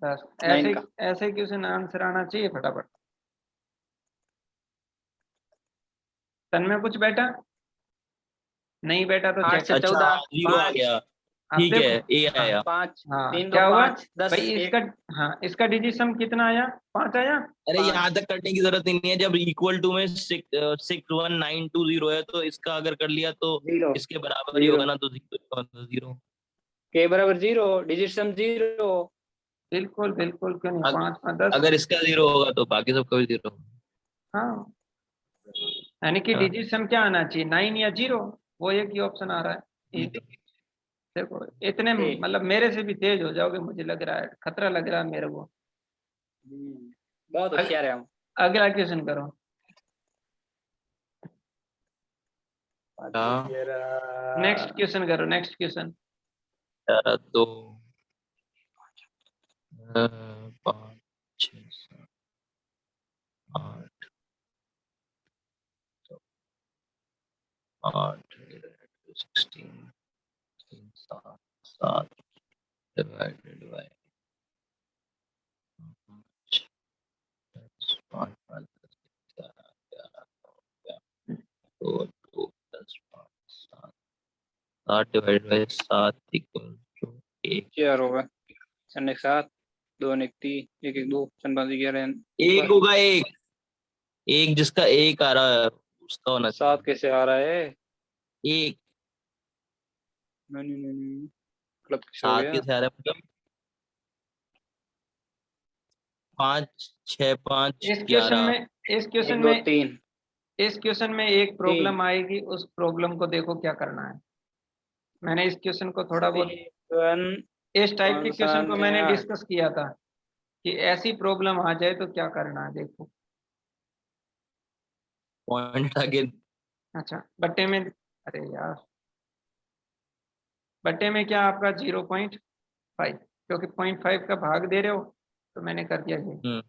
बस 9 ऐसे का। ऐसे क्वेश्चन आंसर आना चाहिए फटाफट। तन में कुछ बेटा नहीं बेटा तो 8 चेक। से अच्छा 14 0 आ 5 गया, अब ठीक है, देखो ए हाँ आया। 5 हाँ 3 2 क्या हुआ 5 10 भाई इसका, 1 हाँ इसका डिजिट सम कितना आया 5 आया। अरे 5 यहाँ तक करने की जरूरत ही नहीं है, जब इक्वल टू में 61920 है तो इसका अगर कर लिया तो 0 इसके बराबर ही 0 होगा ना, तो 0। के बराबर 0 डिजिट सम 0। बिल्कुल बिल्कुल क्यों नहीं, 5 5 10। अगर इसका 0 होगा तो बाकी सबका भी 0। हाँ यानी कि हाँ डिजिट सम क्या आना चाहिए 9 या 0, वो एक ही ऑप्शन आ रहा है easy। देखो इतने ए मतलब मेरे से भी तेज हो जाओगे मुझे लग रहा है, खतरा लग रहा है मेरे को। बहुत होशियार है हम। अगला क्वेश्चन करो। हाँ। नेक्स्ट क्वेश्चन करो, नेक्स्ट क्वेश्चन। तो 5 6 7 8 8 16 7 divided by 5 5 2 2 10 5 7 7 divided by 7 equal to 1। क्या होगा सन 1 7 2 1 3 1 1 2 सन 5 11 एक होगा, एक जिसका एक आ रहा है उसका होना 7 चाहिए कैसे आ रहा है। एक। नहीं नहीं नहीं गलत कैसे हो 7 गया। कैसे आ रहा है मतलब 5 6 5 इस क्वेश्चन 11। में इस क्वेश्चन 1 2 में 3 इस क्वेश्चन में एक 3 प्रॉब्लम आएगी, उस प्रॉब्लम को देखो क्या करना है। मैंने इस क्वेश्चन को थोड़ा बहुत 7 इस टाइप के कौन सा क्वेश्चन को मैंने नया? डिस्कस किया था कि ऐसी प्रॉब्लम आ जाए तो क्या करना है, देखो। पॉइंट आगे। अच्छा बट्टे में, अरे यार बट्टे में क्या आपका 0.5, क्योंकि 0.5 का भाग दे रहे हो तो मैंने कर दिया ये। हम्म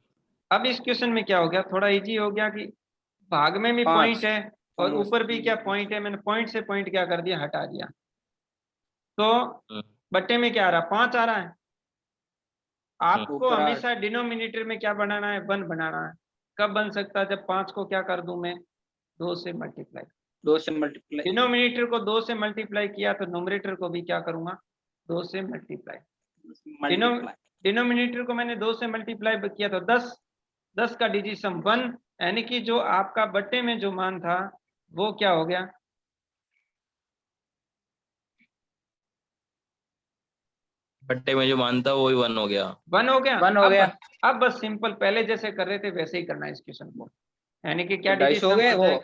अब इस क्वेश्चन में क्या हो गया, थोड़ा इजी हो गया कि भाग में भी 5 पॉइंट है और ऊपर भी क्या पॉइंट है, मैंने पॉइंट से पॉइंट क्या कर दिया, हटा दिया। तो हम्म बट्टे में क्या आ रहा है, 5 आ रहा है। आपको ऊपर 8 हमेशा डिनोमिनेटर में क्या बनाना है, 1 बनाना है। कब बन सकता है, जब 5 को क्या कर दूं मैं, 2 से मल्टीप्लाई। 2 से मल्टीप्लाई डिनोमिनेटर को 2 से मल्टीप्लाई किया तो न्यूमरेटर को भी क्या करूंगा, 2 से मल्टीप्लाई। मल्टीप्लाई डिनोमिनेटर को मैंने 2 से मल्टीप्लाई किया तो 10, 10 का डिजिट 1, यानी कि जो आपका बट्टे में जो मान था वो क्या हो गया, बट्टे में जो मानता वही 1 हो गया। 1 हो गया। 1 हो गया। अब बस सिंपल पहले जैसे कर रहे थे वैसे ही करना है इस क्वेश्चन को, यानी कि क्या तो 250 हो डिजिट गए हो वो। जाए,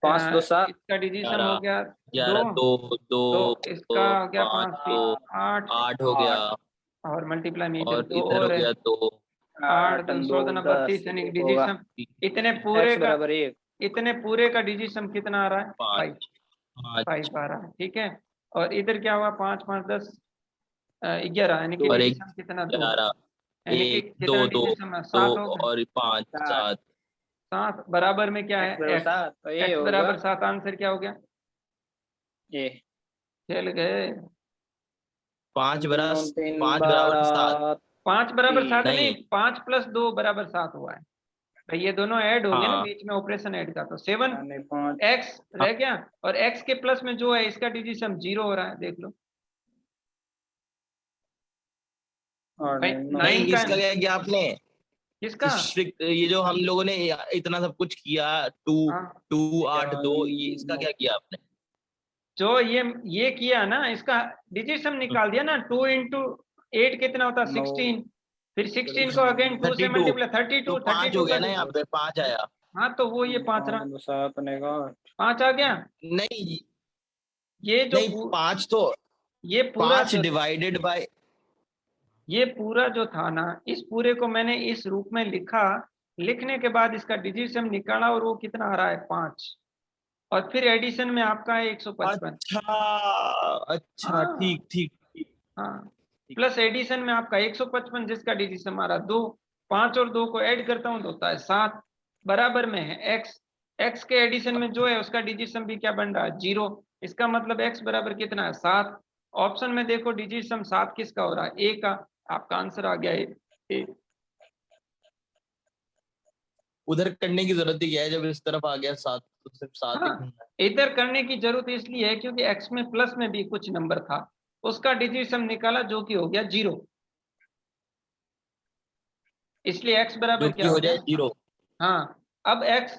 5 2 7 इसका डिजिट हो 11 गया 2, 11 2 2 तो इसका हो गया 5 5 2 3 8, 8 हो गया। 8 और मल्टीप्लाई में इधर और 2 इधर हो और है, गया 2। 8 8 2 2 16 10 32, यानी कि होगा। डिजिट इतने पूरे x का, बराबर 1 इतने पूरे का डिजिट कितना आ रहा है, 5, 5 5 5 आ रहा है, ठीक है। और इधर क्या हुआ, 5 5 10 11, यानी कि 2 और डिजिट एक कितना, 2, 11 यानी कि 1 2 कितना 2 डिजिट 2 7 हो गया। और 5 7 7। 7 बराबर में क्या x है, बराबर x, 7 तो ये x होगा बराबर 7, आंसर क्या हो गया, ये। खेल गए। 5 9 3 बराबर 7। 12 5 बराबर 7 3 नहीं, नहीं 5 + 2 बराबर 7 हुआ है, तो ये दोनों ऐड होंगे ना, हाँ बीच में ऑपरेशन ऐड का, तो 7 5 x रह गया, और x के प्लस में जो है इसका डिजिट 0 हो रहा है, देख लो और भाई, 9 नहीं 9 का इसका क्या किया आपने। किसका, ये जो हम लोगों ने इतना सब कुछ किया 2 हाँ 2 8 2 ये इसका क्या किया आपने। जो ये किया ना, इसका डिजिट निकाल दिया ना, 2 × 8 कितना होता है, 9 16, फिर 16 को अगेन 2 से 32 मल्टीप्लाई, तो 32, 5 हो 32 का गया ना, यहाँ पे 5 आया। हाँ तो वो ये 5 रहा, 5 7 ने का 5 आ गया। नहीं ये जो नहीं 5 तो ये पूरा 5 जो, डिवाइडेड बाय। ये पूरा जो था ना, इस पूरे को मैंने इस रूप में लिखा, लिखने के बाद इसका डिजिट निकाला और वो कितना आ रहा है, 5, और फिर एडिशन में आपका है 155। अच्छा अच्छा हाँ ठीक ठीक ठीक हाँ, ठीक। प्लस एडिशन में आपका 155, जिसका डिजिट हमारा 2, 5 और 2 को ऐड करता हूं तो होता है 7, बराबर में है x, x के एडिशन में जो है उसका डिजिट भी क्या बन रहा है, 0, इसका मतलब x बराबर कितना है, 7। ऑप्शन में देखो डिजिट 7 किसका हो रहा है, a का, आपका आंसर आ गया a। उधर करने की जरूरत ही क्या है, जब इस तरफ आ गया 7 तो सिर्फ 7 ही हाँ, करना है। इधर करने की जरूरत इसलिए है क्योंकि x में प्लस में भी कुछ नंबर था, उसका डिजिट निकाला जो कि हो गया 0, इसलिए x जो बराबर कि क्या हो हो गया। जाए 0। हाँ, अब x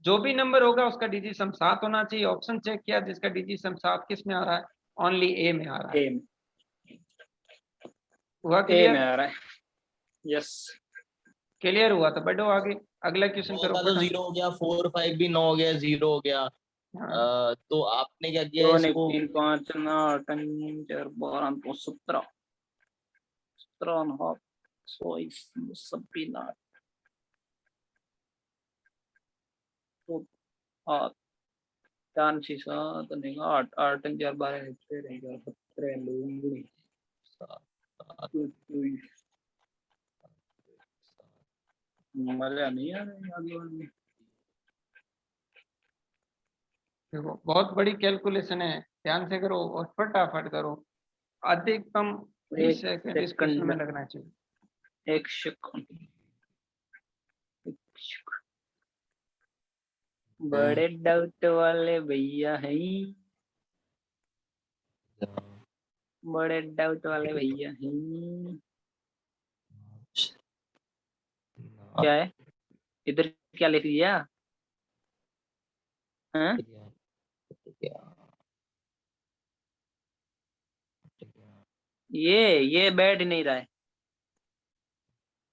जो भी नंबर होगा उसका डिजिट 7 होना चाहिए, ऑप्शन चेक किया, जिसका डिजिट 7 किस में आ रहा है, ओनली ए में आ रहा है। ए हुआ ए में क्लियर, आ रहा है। यस क्लियर हुआ तो बढ़ो आगे, अगला क्वेश्चन 9 करो का तो फटा। 0 हो गया, 4 5 भी 9 हो गया, 0 हो गया। हाँ तो आपने क्या किया 2 ने इसको। 3 5 9 3 4 12 तो 17 17 and half so is सभी ना तो 8 4 6 7 नहीं 8 8 3 4 12 13 17 लूंगी 7 मजा नहीं आ रहा आगे वाले में। देखो बहुत बड़ी कैलकुलेशन है, ध्यान से करो और फटाफट करो, अधिकतम 20 एक सेकंड इस क्वेश्चन में सेकंड लगना चाहिए। एक सेकंड बड़े डाउट वाले भैया हैं, बड़े डाउट वाले भैया हैं। क्या है इधर, क्या लिख दिया हाँ? ये बैठ नहीं रहा है,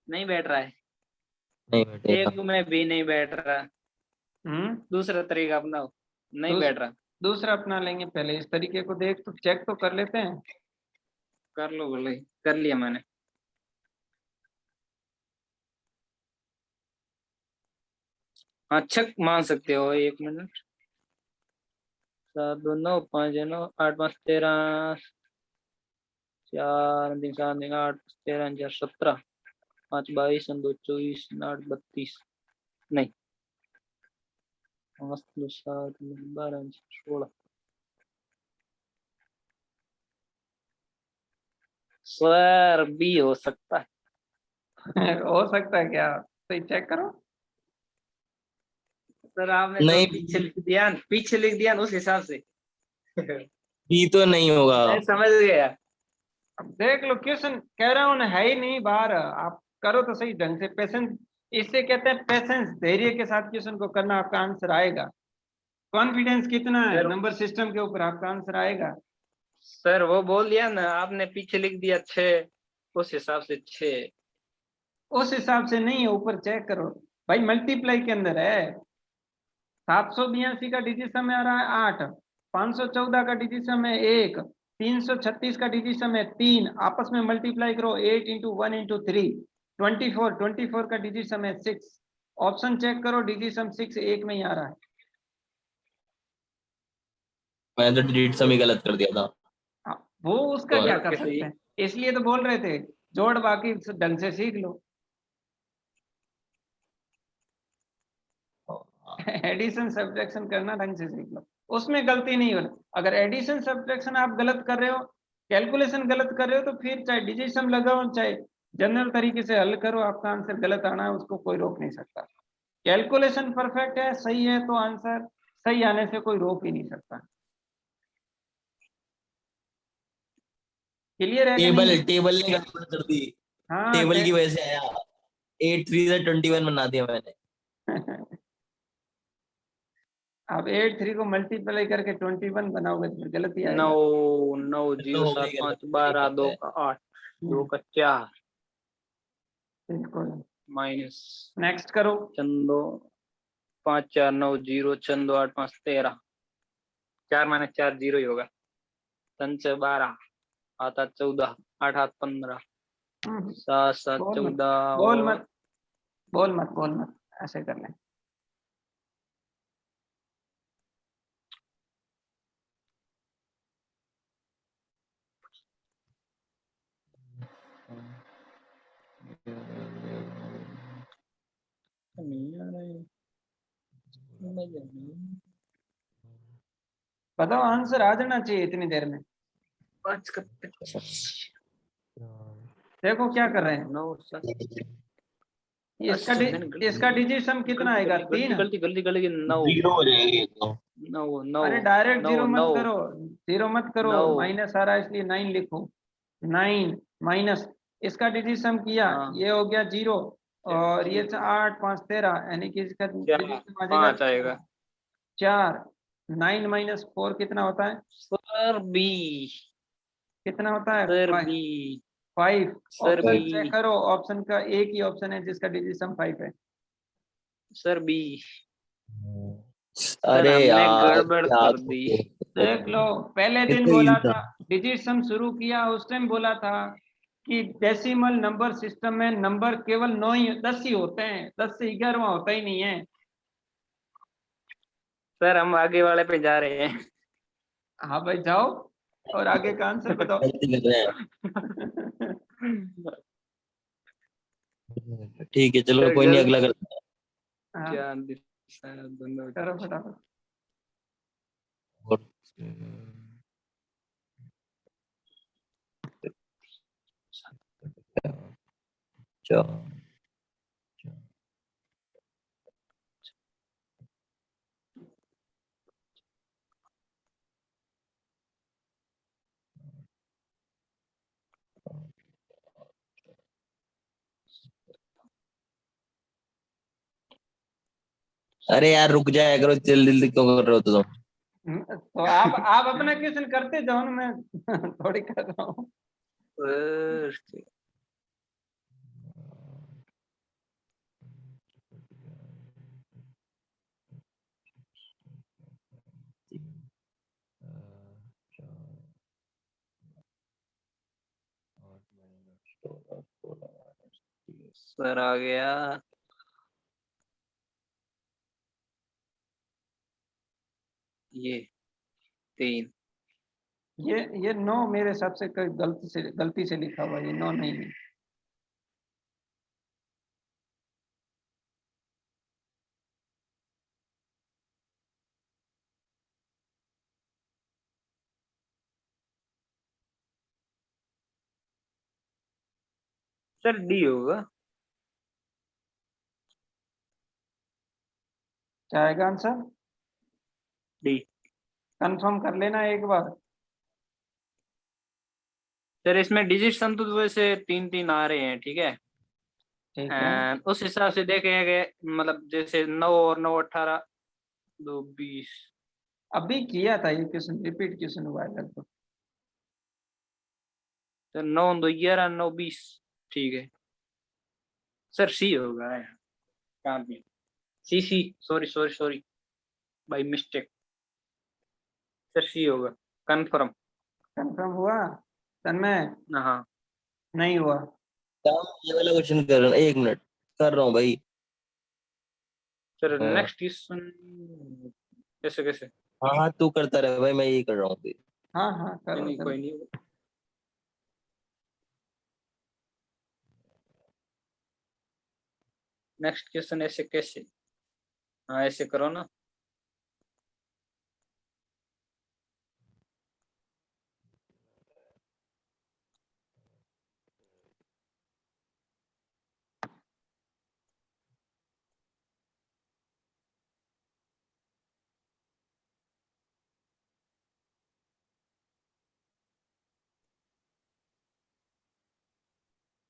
नहीं बैठ रहा है, नहीं बैठेगा। एक में भी नहीं बैठ रहा। दूसरा तरीका अपनाओ, नहीं दूस, बैठ रहा। दूसरा अपना लेंगे, पहले इस तरीके को देख तो चेक तो कर लेते हैं। कर लो बोले, कर लिया मैंने। अच्छा मान सकते हो, 1 मिनट। 7 2 9 5 9 8 5 13, 4 3 7 3 8 13 4 17, 5 22 2 24, 8 32, नहीं 5 2 7 12 16। सर बी हो सकता है। हो सकता है क्या? तो चेक करो। सर आपने जो नहीं, पीछे लिख दिया ना उस हिसाब से। बी तो नहीं होगा। मैं समझ गया। अब देख लो, क्वेश्चन कह रहा हूँ ना, है ही नहीं बाहर। आप करो तो सही ढंग से, पेशेंस, इससे कहते हैं पेशेंस, धैर्य के साथ क्वेश्चन को करना, आपका आंसर आएगा। कॉन्फिडेंस कितना है सर नंबर सिस्टम के ऊपर, आपका आंसर आएगा। सर वो बोल दिया ना आपने, पीछे लिख दिया 6, उस हिसाब से 6। उस हिसाब से नहीं है, ऊपर चेक करो भाई, मल्टीप्लाई के अंदर है। 782 का डिजिट में आ रहा है 8, 514 का डिजिट में 1, 336 का डिजिट में 3, आपस में मल्टीप्लाई करो, 8 इंटू 1 इंटू 3, 24 का डिजिट में 6। ऑप्शन चेक करो, डिजिट 6 एक में ही आ रहा है। मैंने तो डिलीट सम ही गलत कर दिया था। हाँ, वो उसका तो क्या जोड़ कर के सकते सही। हैं, इसलिए तो बोल रहे थे जोड़ बाकी ढंग से सीख लो। एडिशन सब्ट्रैक्शन करना ढंग से सीख लो, उसमें गलती नहीं होना। अगर एडिशन सब्ट्रैक्शन आप गलत कर रहे हो, कैलकुलेशन गलत कर रहे हो, तो फिर चाहे डिजिट लगाओ चाहे जनरल तरीके से हल करो, आपका आंसर गलत आना है उसको कोई रोक नहीं सकता। कैलकुलेशन परफेक्ट है, सही है, तो आंसर सही आने से कोई रोक ही नहीं सकता। क्लियर है कि टेबल नहीं? टेबल ने गड़बड़ कर दी। हाँ टेबल की वजह से आया। 8 3 से 21 बना दिया मैंने। अब 8 3 को मल्टीप्लाई करके 21 बनाओगे तो फिर गलत ही 9 आएगा। 9 तो 0 हो 7 गई गलत, 5 सही 12 बात 2 है। का 8, 2 हम्म, का 4, बिल्कुल। माइनस नेक्स्ट करो। चंदो 5 4 9 0, चंदो 8 5 13, 4 माइनस 4 0 ही होगा। 5 12, 8 8 14, 8 8 15, हम्म, 7 7 बोल मत, 14 बोल और मत, बोल मत, बोल मत, ऐसे कर लें। नहीं आ रहा है, मजा नहीं। बताओ, आंसर आ जाना चाहिए इतनी देर में। 5 का 25, देखो क्या कर रहे हैं। 9 7। इसका अच्छा मैंने इसका डिजिट सम कितना गलती आएगा, गलती गलती 3। गलती गलती गलती 9 जीरो हो जाएगी ये तो। 9 9 अरे डायरेक्ट 9 जीरो 9 मत करो, जीरो मत करो, 9। माइनस आ रहा है इसलिए 9 लिखो। 9 माइनस, इसका डिजिट सम किया, हाँ ये हो गया 0, और ये 8 5 13, यानी कि इसका 4 डिजिट सम आ जाएगा 5 आएगा। 4। 9 माइनस 4 कितना होता है? Sir b. कितना होता है? Sir 5। B. 5। Sir option b. Check करो, ऑप्शन का एक ही ऑप्शन है जिसका डिजिट सम 5 है। Sir B. सर अरे हमने यार गड़बड़ क्या कर दी। देख लो, पहले ये दिन तो बोला easy था। था, डिजिट सम शुरू किया उस टाइम बोला था कि डेसिमल नंबर सिस्टम में नंबर केवल 9 ही 10 ही होते हैं, 10 से 11वां होता ही नहीं है। सर हम आगे वाले पे जा रहे हैं। हाँ भाई जाओ, और आगे का आंसर बताओ। गलती कर रहे हैं। ठीक है चलो, सर कोई नहीं, गलत। अगला करते हाँ, क्या दिशा दोनों। करो फटाफट। हैं। अच्छा। अरे यार रुक जाया करो, जल्दी जल्दी क्यों कर रहे हो तुम? तो आप अपना क्वेश्चन करते जाओ ना, मैं थोड़ी कर रहा हूँ। आंसर आ गया ये 3। ये 9 मेरे हिसाब से कोई गलती से लिखा हुआ है, ये 9 नहीं है। सर डी होगा। क्या आएगा आंसर? डी। कंफर्म कर लेना एक बार। सर इसमें डिजिट सम तो वैसे 3 3 आ रहे हैं, ठीक है। ठीक है, उस हिसाब से देखे गए, मतलब जैसे 9 और 9 18 2 20। अभी किया था ये क्वेश्चन, रिपीट क्वेश्चन हुआ है लगभग। तो 9 2 11 9 20, ठीक है। सर सी होगा यार, कहाँ पे? C C, sorry sorry sorry, by mistake. Sir C होगा, कंफर्म। कंफर्म हुआ तन्मय? हाँ। नहीं हुआ। काम ये वाला क्वेश्चन कर रहा हूँ, 1 मिनट कर रहा हूँ भाई। सर हाँ नेक्स्ट क्वेश्चन कैसे कैसे? हाँ हाँ, तू करता रहे भाई, मैं यही कर रहा हूँ फिर। हाँ हाँ, नहीं करो नहीं, करो। कोई नहीं। नेक्स्ट क्वेश्चन ऐसे कैसे? हाँ ऐसे करो ना।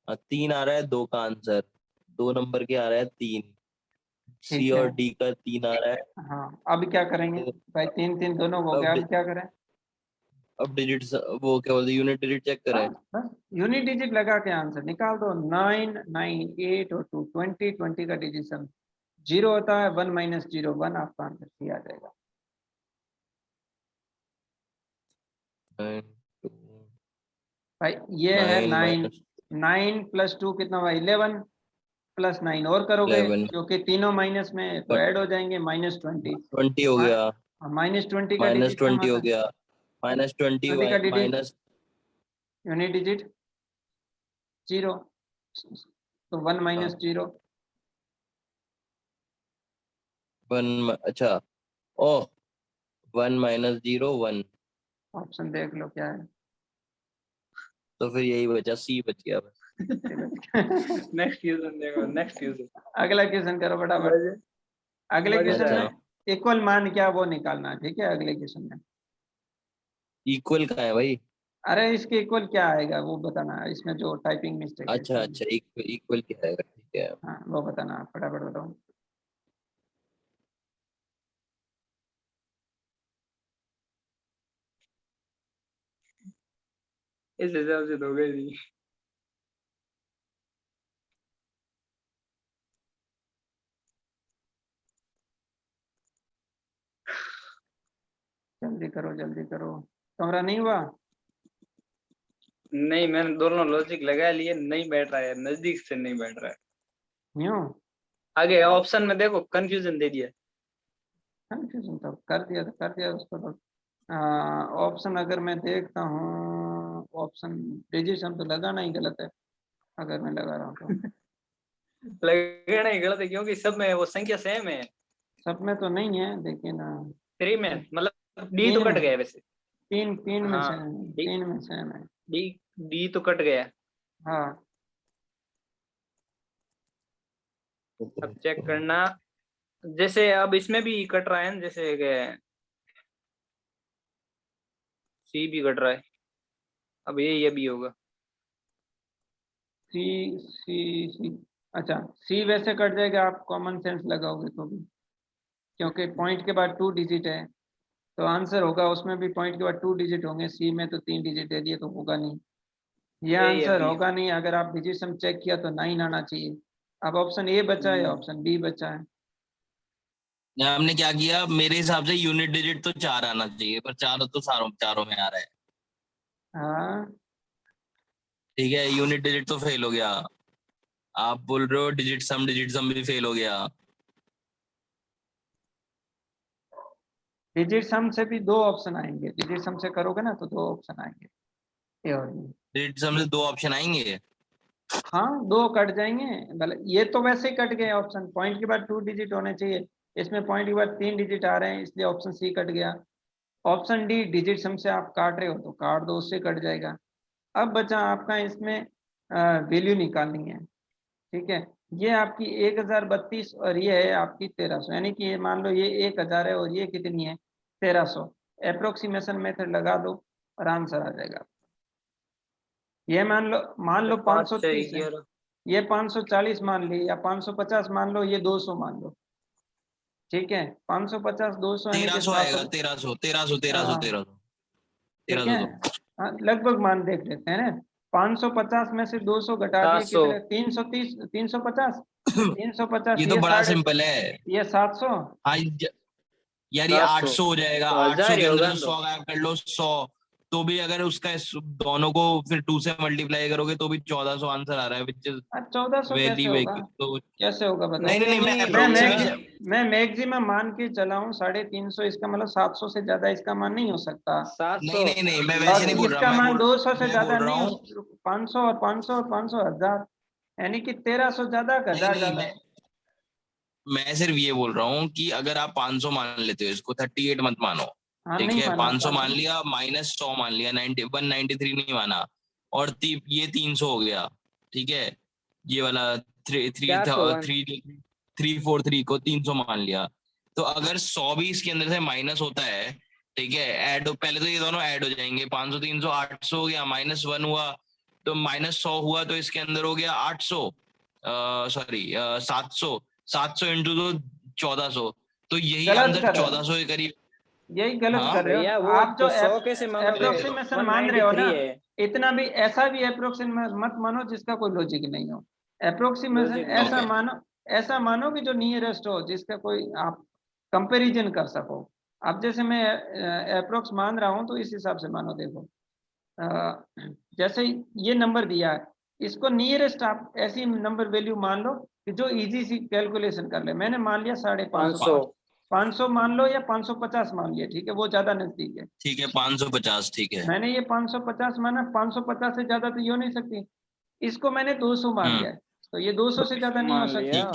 हाँ, 3 आ रहा है, 2 का आंसर। 2 नंबर के आ रहा है 3। सी ठीक है। और डी का 3 आ रहा है। हाँ, अब क्या करेंगे तो भाई? 3 3 दोनों हो अब गया, अब क्या करें? अब डिजिट, वो क्या बोलते, यूनिट डिजिट चेक करें। बस बस यूनिट डिजिट लगा के आंसर निकाल दो। 9 9 8 और 2 20 20 का डिजिट 0 होता है। 1 माइनस 0 1, आपका आंसर सी आ जाएगा। 9 भाई ये है 9। माइनस 9 प्लस 2 कितना हुआ? 11 प्लस 9 और करोगे 11, क्योंकि तीनों माइनस में तो ऐड हो जाएंगे। -20। 20 हो गया। -20 का माइनस डिजिट सम 20 हो आता है। गया। -20 20 का डिजिट माइनस यूनिट डिजिट 0, तो 1 माइनस 0। 1, अच्छा। ओ, 1 माइनस 0 1। ऑप्शन देख लो क्या है। तो फिर यही बचा, सी बच गया बस। नेक्स्ट क्वेश्चन देखो, नेक्स्ट क्वेश्चन। अगला क्वेश्चन करो फटाफट। मजे अगले क्वेश्चन मजेदार। अच्छा, में इक्वल मान क्या वो निकालना है, ठीक है? अगले क्वेश्चन में इक्वल कहाँ है भाई? अरे इसके इक्वल क्या आएगा वो बताना है, इसमें जो टाइपिंग मिस्टेक है अच्छा इसमें। अच्छा, इक्वल क्या है, ठीक है। हाँ वो बताना, फटाफट बताओ। इस हिसाब से तो हो गई नहीं। जल्दी करो जल्दी करो। कमरा नहीं हुआ? नहीं, मैंने दोनों लॉजिक लगा लिए, नहीं बैठ रहा है, नजदीक से नहीं बैठ रहा है। न्यू आगे ऑप्शन में देखो, कंफ्यूजन दे दिया। कंफ्यूजन तो कर दिया उसको तो। ऑप्शन अगर मैं देखता हूँ, ऑप्शन डिजिशन तो लगाना ही गलत है अगर मैं लगा रहा हूँ तो। लगना ही गलत है क्योंकि सब में वो संख्या सेम है। सब में तो नहीं है लेकिन 3 में मतलब डी तो तीन कट में, गया वैसे। तीन तीन में से हाँ, है, डी 3 में से है। डी डी तो कट गया। हाँ अब चेक करना, जैसे अब इसमें भी कट रहा है ना, जैसे सी भी कट रहा है। अब ये भी होगा। सी सी सी। अच्छा, सी वैसे कट जाएगा आप कॉमन सेंस लगाओगे तो भी, क्योंकि पॉइंट के बाद 2 डिजिट है तो आंसर होगा उसमें भी पॉइंट के बाद 2 डिजिट होंगे। सी में तो 3 डिजिट दे दिए तो होगा नहीं, ये यही है आंसर बी। होगा नहीं। अगर आप डिजिट सम चेक किया तो 9 आना चाहिए। अब ऑप्शन ए बचा है, ऑप्शन बी बचा है। हमने क्या किया, मेरे हिसाब से यूनिट डिजिट तो 4 आना चाहिए, पर 4 तो सारों चारों में आ रहा है। हाँ ठीक है, यूनिट डिजिट तो फेल हो गया। आप बोल रहे हो डिजिट सम भी फेल हो गया। डिजिट सम से भी दो ऑप्शन आएंगे, डिजिट सम से करोगे ना तो दो ऑप्शन आएंगे, ये और ये। डिजिट सम से 2 ऑप्शन आएंगे। हाँ, दो कट जाएंगे, भले ये तो वैसे ही कट गए ऑप्शन, पॉइंट के बाद 2 डिजिट होने चाहिए, इसमें पॉइंट के बाद 3 डिजिट आ रहे हैं, इसलिए ऑप्शन सी कट गया। ऑप्शन डी, डिजिट सम से आप काट रहे हो तो काट दो, उससे कट जाएगा। अब बचा आपका इसमें वैल्यू निकालनी है, ठीक है। ये आपकी 1032 और ये है आपकी 1300, यानी कि ये मान लो ये 1000 है और ये कितनी है 1300। अप्रोक्सीमेशन मेथड लगा दो और आंसर आ जाएगा। ये मान लो 530 है, ये 540 मान ली, या 550 मान लो, ये 200 मान लो, ठीक है। 550 200 यानी कि 1300 आएगा, 700। 1300 ठीक है, 1300। हाँ, लगभग मान देख लेते हैं ना। 550 में से 200 घटा दिए 700। कितने, 330, 350, 350, ये तो ये बड़ा 750, सिंपल है। ये 700। हाँ यार ये 700 800 हो जाएगा, तो 800 1000 के ही अंदर होगा से तो। 100 गायब कर लो, 100 तो भी अगर उसका दोनों को फिर 2 से मल्टीप्लाई करोगे तो भी 1400 आंसर आ रहा है, विच इज 1400 वेरी कैसे होगा, वेरी। तो कैसे होगा बताओ। नहीं नहीं नहीं, मैं मैं अप्रोक्सीमेशन। मैं मैक्सिमम मान के चला हूँ 350, इसका मतलब 700 से ज्यादा इसका मान नहीं हो सकता। 700। नहीं नहीं नहीं, मैं वैसे और नहीं बोल रहा, इसका मान 200 से मैं ज्यादा बोल रहा नहीं हूँ। हो, 500 और 500 और 500 1000, यानी कि 1300 ज्यादा का नहीं 1000 नहीं, ज्यादा। मैं सिर्फ ये बोल रहा हूँ कि अगर आप 500 मान लेते हो, इसको 38 मत मानो। हाँ, ठीक नहीं है, माना 500 मान 500। लिया, -100 मान लिया, 193 नहीं माना। और ये 300 हो गया। ठीक है, ये वाला थ्री थ्री 401। थ्री 343 को 300 मान लिया। तो अगर 100 भी इसके अंदर से माइनस होता है, ठीक है, ऐड पहले तो ये दोनों ऐड हो जाएंगे, 500 300 800 हो गया, -1 हुआ तो -100 हुआ, तो इसके अंदर हो गया 800, सॉरी 700। 700 इंटू तो 1400, तो यही गलत आंसर कर रहे हो, 1400 के करीब। यही गलत हाँ कर रहे भैया हो वो आप, जो तो 100 कैसे मानोगे? अप्रोक्सीमेशन मान रहे हो ना, 193 है। इतना भी ऐसा भी अप्रोक्सीमेशन मत मानो जिसका कोई लॉजिक नहीं हो। अप्रोक्सीमेशन लॉजिक नहीं ऐसा ओके। है। मानो, ऐसा मानो कि जो नियरेस्ट हो, जिसका कोई आप कंपैरिजन कर सको। अब जैसे मैं अप्रोक्स मान रहा हूँ तो इस हिसाब से मानो, देखो जैसे ये नंबर दिया है, इसको नियरेस्ट आप ऐसी नंबर वैल्यू मान लो कि जो इजी सी कैलकुलेशन कर ले। मैंने मान लिया 550, 500। 500 मान लो या 550 मान लिया, ठीक है, वो ज्यादा नजदीक है। ठीक है, 550 ठीक है। मैंने ये 550 माना, 550 से ज्यादा तो ये हो नहीं सकती, इसको मैंने 200 मान लिया है, तो ये 200 से ज्यादा नहीं हो मान सकती, लिया।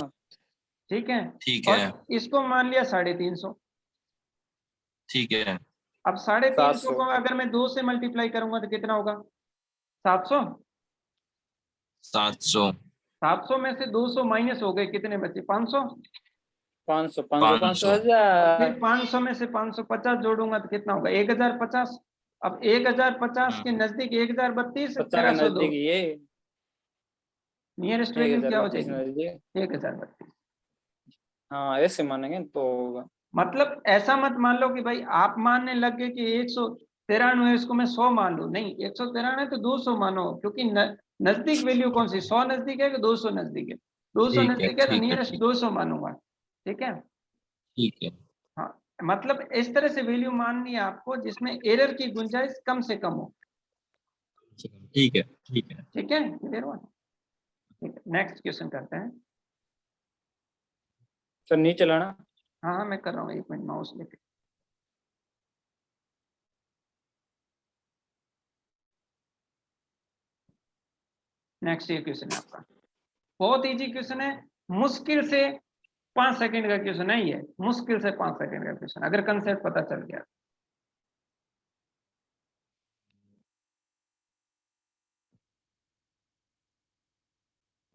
ठीक है। ठीक और है। इसको मान लिया 350। ठीक है। अब 350 700। को अगर मैं 2 से मल्टीप्लाई करूंगा तो कितना होगा, 700। 700। 700 में से 200 माइनस हो गए, कितने बचे, 500। 500 500 500 500। और फिर हजार। 500 में से 550 जोड़ूंगा तो कितना होगा, 1050। अब 1050 के नजदीक 1032, 50 के 1302, नजदीक ये। नियरेस्ट वैल्यू क्या हो 1032 जाएगी, नजदीक। 1032। हाँ ऐसे मानेंगे तो होगा। मतलब ऐसा मत मान लो कि भाई आप मानने लग गए कि 193 है, इसको मैं 100 मान लूं, नहीं, 193 तो 200 मानो, क्योंकि नजदीक वैल्यू कौन सी, 100 नजदीक है कि 200 नजदीक है, 200 ठीक है नजदीक है तो ठीक है नियरेस्ट 200 मानूंगा, ठीक है। ठीक है हाँ, मतलब इस तरह से वैल्यू माननी है आपको जिसमें एरर की गुंजाइश कम से कम हो, ठीक है ठीक है। ठीक है, क्लियर हुआ। ठीक है, नेक्स्ट क्वेश्चन करते हैं। सर नहीं चलाना। हाँ हाँ, मैं कर रहा हूँ, 1 मिनट माउस लेके। नेक्स्ट ये क्वेश्चन है आपका, बहुत इजी क्वेश्चन है, मुश्किल से 5 सेकंड का क्वेश्चन है ये, मुश्किल से 5 सेकंड का क्वेश्चन, अगर कंसेप्ट पता चल गया।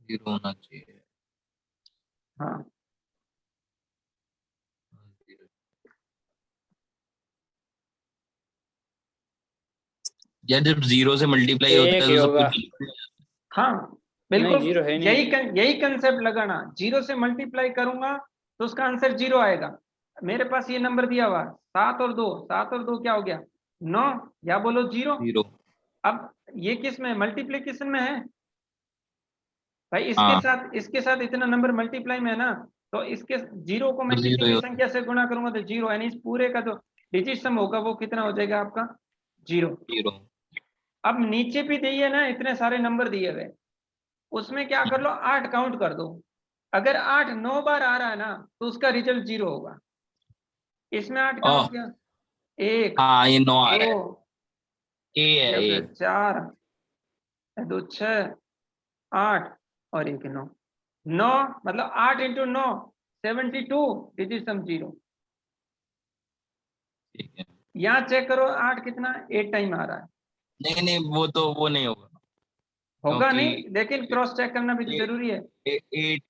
जीरो होना चाहिए। हाँ, यार जब जीरो से मल्टीप्लाई होता एक है ही तो सब होगा। कुछ। हाँ, नहीं बिल्कुल, जीरो है नहीं। यही कंसेप्ट लगाना, जीरो से मल्टीप्लाई करूंगा तो उसका आंसर जीरो आएगा। मेरे पास ये नंबर दिया हुआ 7 और 2, 7 और 2 क्या हो गया, 9, या बोलो 0। जीरो। अब ये किस में, मल्टीप्लीकेशन में है भाई, हाँ, इसके साथ इतना नंबर मल्टीप्लाई में है ना, तो इसके जीरो को मैं तो किसी जीरो ही भी होता संख्या से गुणा करूंगा तो जीरो, यानी इस पूरे का जो डिजिट सम होगा वो कितना हो जाएगा आपका, जीरो। है, जीरो। अब नीचे भी दिए ना, इतने सारे नंबर दिए हुए, उसमें क्या कर लो, 8 काउंट कर दो। अगर 8 9 बार आ रहा है ना तो उसका रिजल्ट 0 होगा। इसमें 8 ओह काउंट किया, 1 हाँ ये 9 आ रहा 2 है, ए है ए। 4 2 6 8 और 1 9, 9 मतलब 8 इंटू 9 72, डिजिट सम 0। ठीक है, यहाँ चेक करो 8 कितना 8 टाइम आ रहा है, नहीं नहीं वो नहीं होगा होगा क्योंकि नहीं, लेकिन क्रॉस चेक करना भी तो जरूरी है। 8 8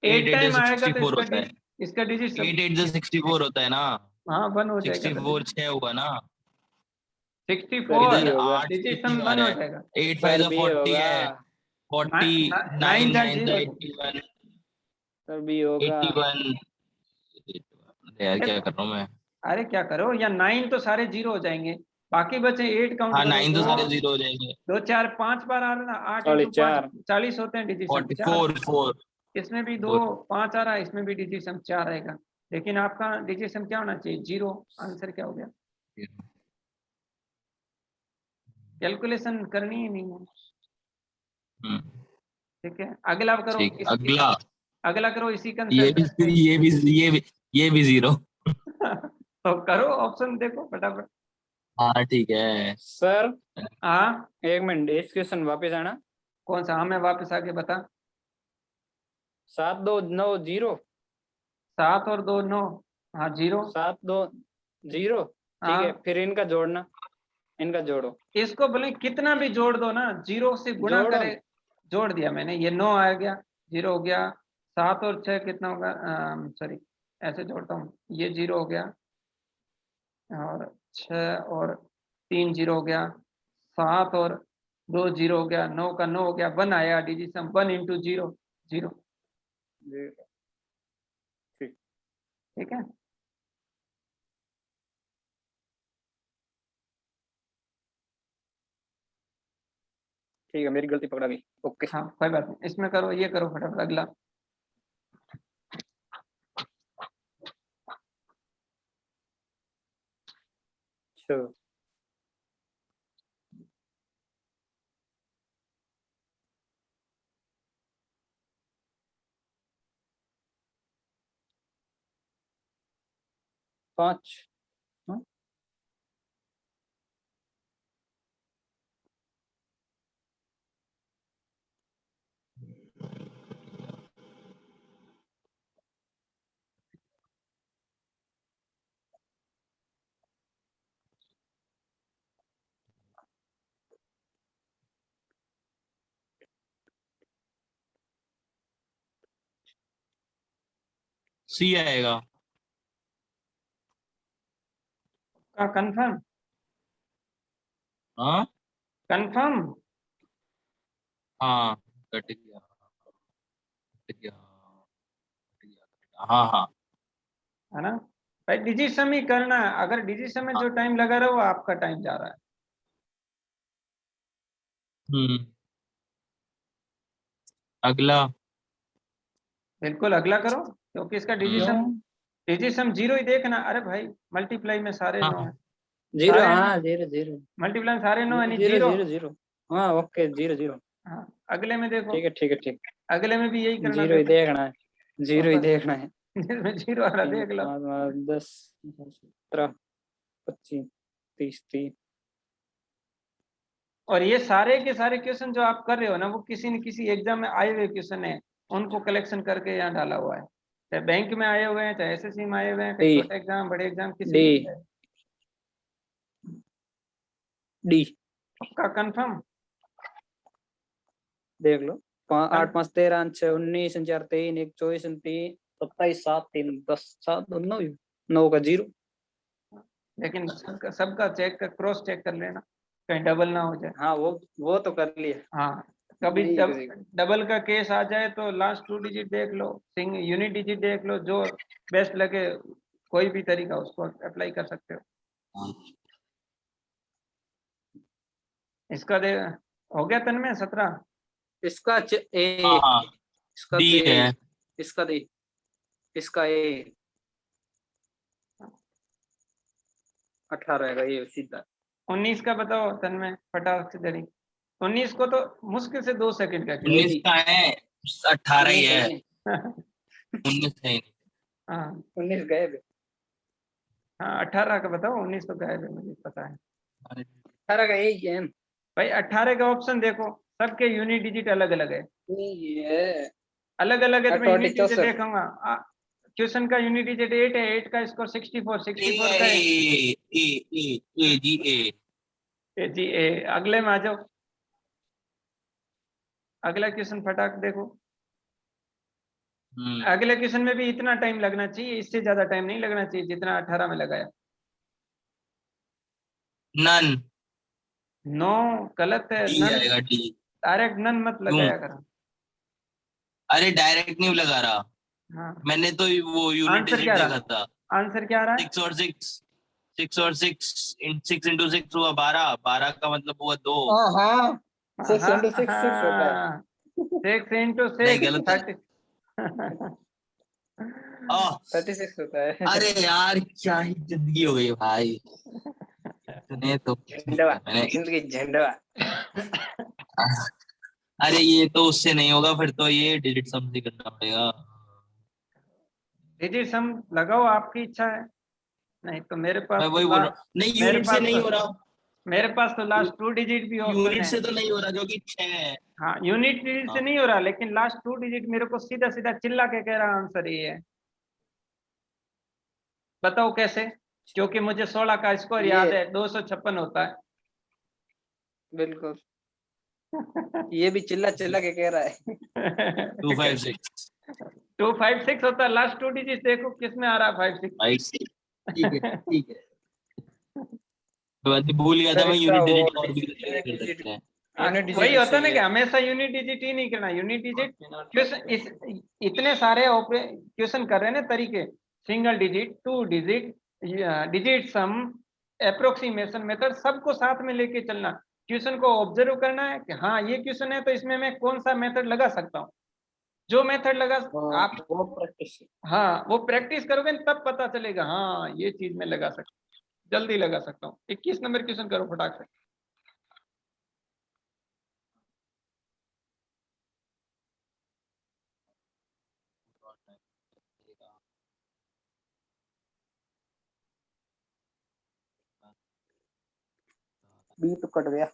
8 टाइम आएगा तो 64 होता है, इसका डिजिट सम 8 8 64 होता है ना, हाँ 1 हो जाएगा, 64 6 हुआ ना। 64 बी इधर होगा 8 डिजिट कितनी सम बार 1 हो है, जाएगा। 8 सर 5 बी 40 होगा, है, 40 9 9 जा 9 0। 81 सर बी होगा। 81। यार क्या देखो कर रहा हूँ मैं। अरे क्या करो, या 9 तो सारे 0 हो जाएंगे, बाकी बचे 8 काउंट हाँ करो, 9 तो 2 सारे 0 हो जाएंगे। 2 4 5 बार आ रहा है ना, 8 साढ़े इंटू 5 चार 40 होते हैं, डिजिट सम 4। 44 4 इसमें भी 2 5 आ रहा है, इसमें भी डिजिट सम 4 आएगा, लेकिन आपका डिजिट सम क्या होना चाहिए, 0। आंसर क्या हो गया, कैलकुलेशन करनी ही नहीं है। ठीक है, अगला करो ठीक है, अगला अगला करो इसी ये कंसेप्ट भी से। ये भी ये भी ये भी 0। तो करो, ऑप्शन देखो फटाफट। हाँ ठीक है। सर हाँ 1 मिनट, इस क्वेश्चन वापस आना। कौन सा, हाँ मैं वापस आके बता। 7 2 9 0, 7 और 2 9, हाँ 0। 7 2 0, ठीक है, हाँ फिर इनका जोड़ना, इनका जोड़ो, इसको बोले कितना भी जोड़ दो ना, 0 से गुणा जोड़ो। करे। जोड़ दिया मैंने, ये 9 आ गया, 0 हो गया। 7 और 6 कितना होगा, सॉरी ऐसे जोड़ता हूँ, ये 0 हो गया, और 6 और 3 0 हो गया, 7 और 2 0 हो गया, 9 का 9 हो गया, 1 आया डिजिट 1 इंटू 0 0। ठीक, ठीक है, ठीक है, मेरी गलती पकड़ा गई। ओके। हाँ कोई बात नहीं, इसमें करो, ये करो फटाफट अगला। अच्छा, 5। सी आएगा। का कंफर्म, हाँ कंफर्म। हाँ कट गया कट गया कट गया, हाँ हाँ है ना भाई, डिजिट सम ही करना है, अगर डिजिट सम में हाँ। जो टाइम लगा रहा है वो आपका टाइम जा रहा है। हम्म, अगला। बिल्कुल अगला करो, क्योंकि इसका क्यों? डिजिट सम 0 ही देखना। अरे भाई मल्टीप्लाई में सारे 9 हाँ है, 0, सारे हाँ 0 0 मल्टीप्लाई में सारे 9 यानी 0 0। 0 0, हाँ ओके 0 0, हाँ अगले में देखो, ठीक है ठीक है ठीक, अगले में भी यही करना 0 ही देखो। देखना है, 0 ही बस देखना है। जिसमें 0 आ रहा 3 देख लो। 5 10 17 25 30 30। और ये सारे के सारे क्वेश्चन जो आप कर रहे हो ना, वो किसी न किसी एग्जाम में आए हुए क्वेश्चन है, उनको कलेक्शन करके यहाँ डाला हुआ है। चाहे बैंक में आए हुए हैं, चाहे एसएससी में आए हुए हैं, चाहे डी छोटे एग्जाम बड़े एग्जाम किसी डी में भी आए। डी पक्का कंफर्म। देख लो। 8 5 13 6 19 4 3 1 24 3 27 7 3 10 7 9 9 का 0। लेकिन सबका चेक कर, क्रॉस चेक कर लेना, कहीं डबल ना हो जाए। हाँ वो तो कर लिया। हाँ कभी नहीं करेगा। डबल का केस आ जाए तो लास्ट 2 डिजिट देख लो, सिंगल यूनिट डिजिट देख लो, जो बेस्ट लगे कोई भी तरीका उसको अप्लाई कर सकते हो। इसका दे हो गया तन्मय 17। इसका ए, हाँ हाँ इसका डी दे, है। इसका दे, इसका ए 18 रहेगा ये सीधा। 19 का बताओ तन्मय, फटाक से जरी 19 को तो मुश्किल से 2 सेकंड का 19 का है, 18 ही है, किया। 19 है ही नहीं। हाँ 19 गए थे। हाँ 18 का बताओ, 19 तो गायब है, मुझे पता है 18 का एक है। भाई। 18 का ऑप्शन देखो, सबके यूनिट डिजिट अलग अलग है, ये अलग अलग है तो मैं 18, यूनिट डिजिट 64। देखूंगा। क्वेश्चन का यूनिट डिजिट 8 है, 8 का स्कोर 64, 64 का है। ए जी ए। ए जी ए। अगले में आ जाओ, अगला क्वेश्चन फटाक देखो। अगले क्वेश्चन में भी इतना टाइम लगना चाहिए, इससे ज्यादा टाइम नहीं लगना चाहिए जितना 18 में लगाया। नन। नो, गलत है। डी नन, आएगा डी। डायरेक्ट नन मत क्यों? लगाया करो। अरे डायरेक्ट नहीं लगा रहा, हाँ मैंने तो वो यूनिट आंसर डिजिट क्या देखा रहा? था। आंसर क्या रहा है? 6 और 6, 6 और 6, 6 इंटू 6 हुआ 12, 12 का मतलब हुआ 2। हाँ 6 हाँ into 6 6 होता है। हाँ 6 इंटू नहीं 6 गलत है। 30। आह, 36 होता है। अरे यार क्या ही जिंदगी हो गई भाई, इतने तो झंडवा, मैंने। जिंदगी झंडवा। अरे ये तो उससे नहीं होगा, फिर तो ये डिजिट सम से करना पड़ेगा। डिजिट सम लगाओ, आपकी इच्छा है। नहीं तो मेरे पास मैं तो वही बोल रहा हूँ, नहीं मेरे यूनिट से पास नहीं तो हो रहा, मेरे पास तो लास्ट 2 डिजिट भी ऑप्शन यूनिट है। से तो नहीं हो रहा क्योंकि 6 है। हाँ यूनिट डिजिट से हाँ। नहीं हो रहा, लेकिन लास्ट 2 डिजिट मेरे को सीधा सीधा चिल्ला के कह रहा आंसर ये है। बताओ कैसे? क्योंकि मुझे 16 का स्कोर ये याद है, 256 होता है। बिल्कुल, ये भी चिल्ला चिल्ला के कह रहा है। 256। 256 होता है लास्ट 2 डिजिट। देखो किसमें आ रहा है 56। भाई ठीक है ठीक है, तो बात नहीं, भूल गया था सर मैं, इसका यूनिट वो डिजिट और भी यूनिट कर डिजिट, सकते हैं। यूनिट वही डिजिट होता है ना सही कि है। हमेशा यूनिट डिजिट ही नहीं करना। यूनिट डिजिट क्वेश्चन इस इतने सारे क्वेश्चन कर रहे हैं ना तरीके, सिंगल डिजिट, 2 डिजिट, डिजिट सम, अप्रोक्सीमेशन मेथड, सबको साथ में लेके चलना। क्वेश्चन को ऑब्जर्व करना है कि हाँ ये क्वेश्चन है तो इसमें मैं कौन सा मेथड लगा सकता हूँ। जो मेथड लगा आप, वो प्रैक्टिस। हाँ वो प्रैक्टिस करोगे न तब पता चलेगा, हाँ ये चीज में लगा सकता हूँ, जल्दी लगा सकता हूँ। 21 नंबर क्वेश्चन करो फटाक से। बी तो कट गया।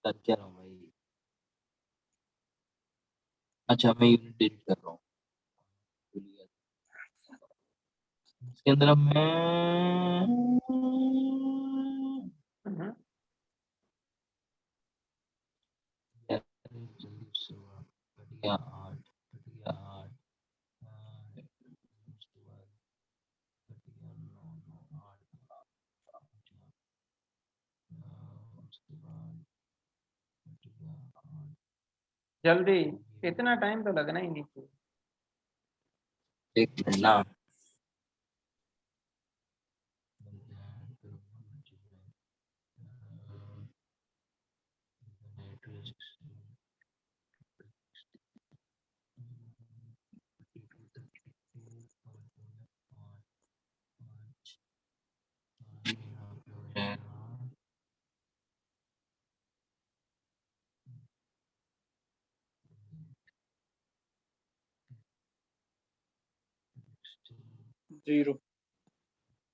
कर क्या रहा हूँ भाई? अच्छा मैं यूनिट डिजिट कर रहा हूँ, भूल गया। इसके अंदर अब मैं हम्म। यार, जल्दी से हुआ। घटिया 8, घटिया 8, उसके बाद घटिया 9, 9, 8, उसके बाद घटिया 8। जल्दी, इतना टाइम तो लगना ही नहीं चाहिए। एक मिनट ना। जीरो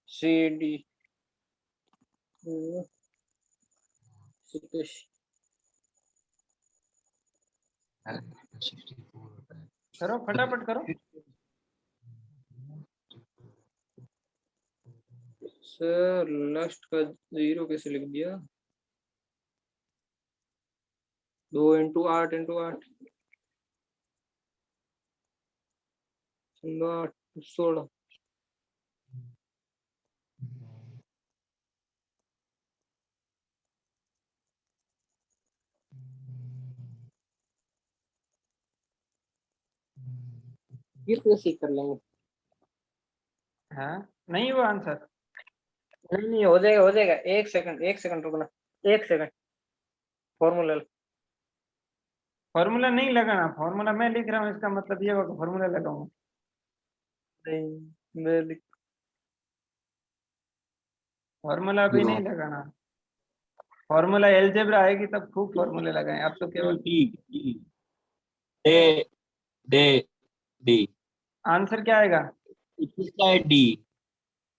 सी डी 6 64 होता है। करो फटाफट करो। सर लास्ट का जीरो कैसे लिख दिया? 2 into 8 into 8 16। ये कैसे कर लेंगे? हाँ नहीं हुआ आंसर। नहीं हो जाएगा, हो जाएगा। एक सेकंड, एक सेकंड रुकना, एक सेकंड। फॉर्मूला फॉर्मूला नहीं लगाना, फॉर्मूला मैं लिख रहा हूँ इसका मतलब ये होगा फॉर्मूला लगाऊंगा। नहीं, मैं फॉर्मूला भी नहीं लगाना, फॉर्मूला एलजेब्रा आएगी तब खूब फॉर्मूले लगाएं, अब तो केवल डे डे डी आंसर क्या आएगा? किसका है डी?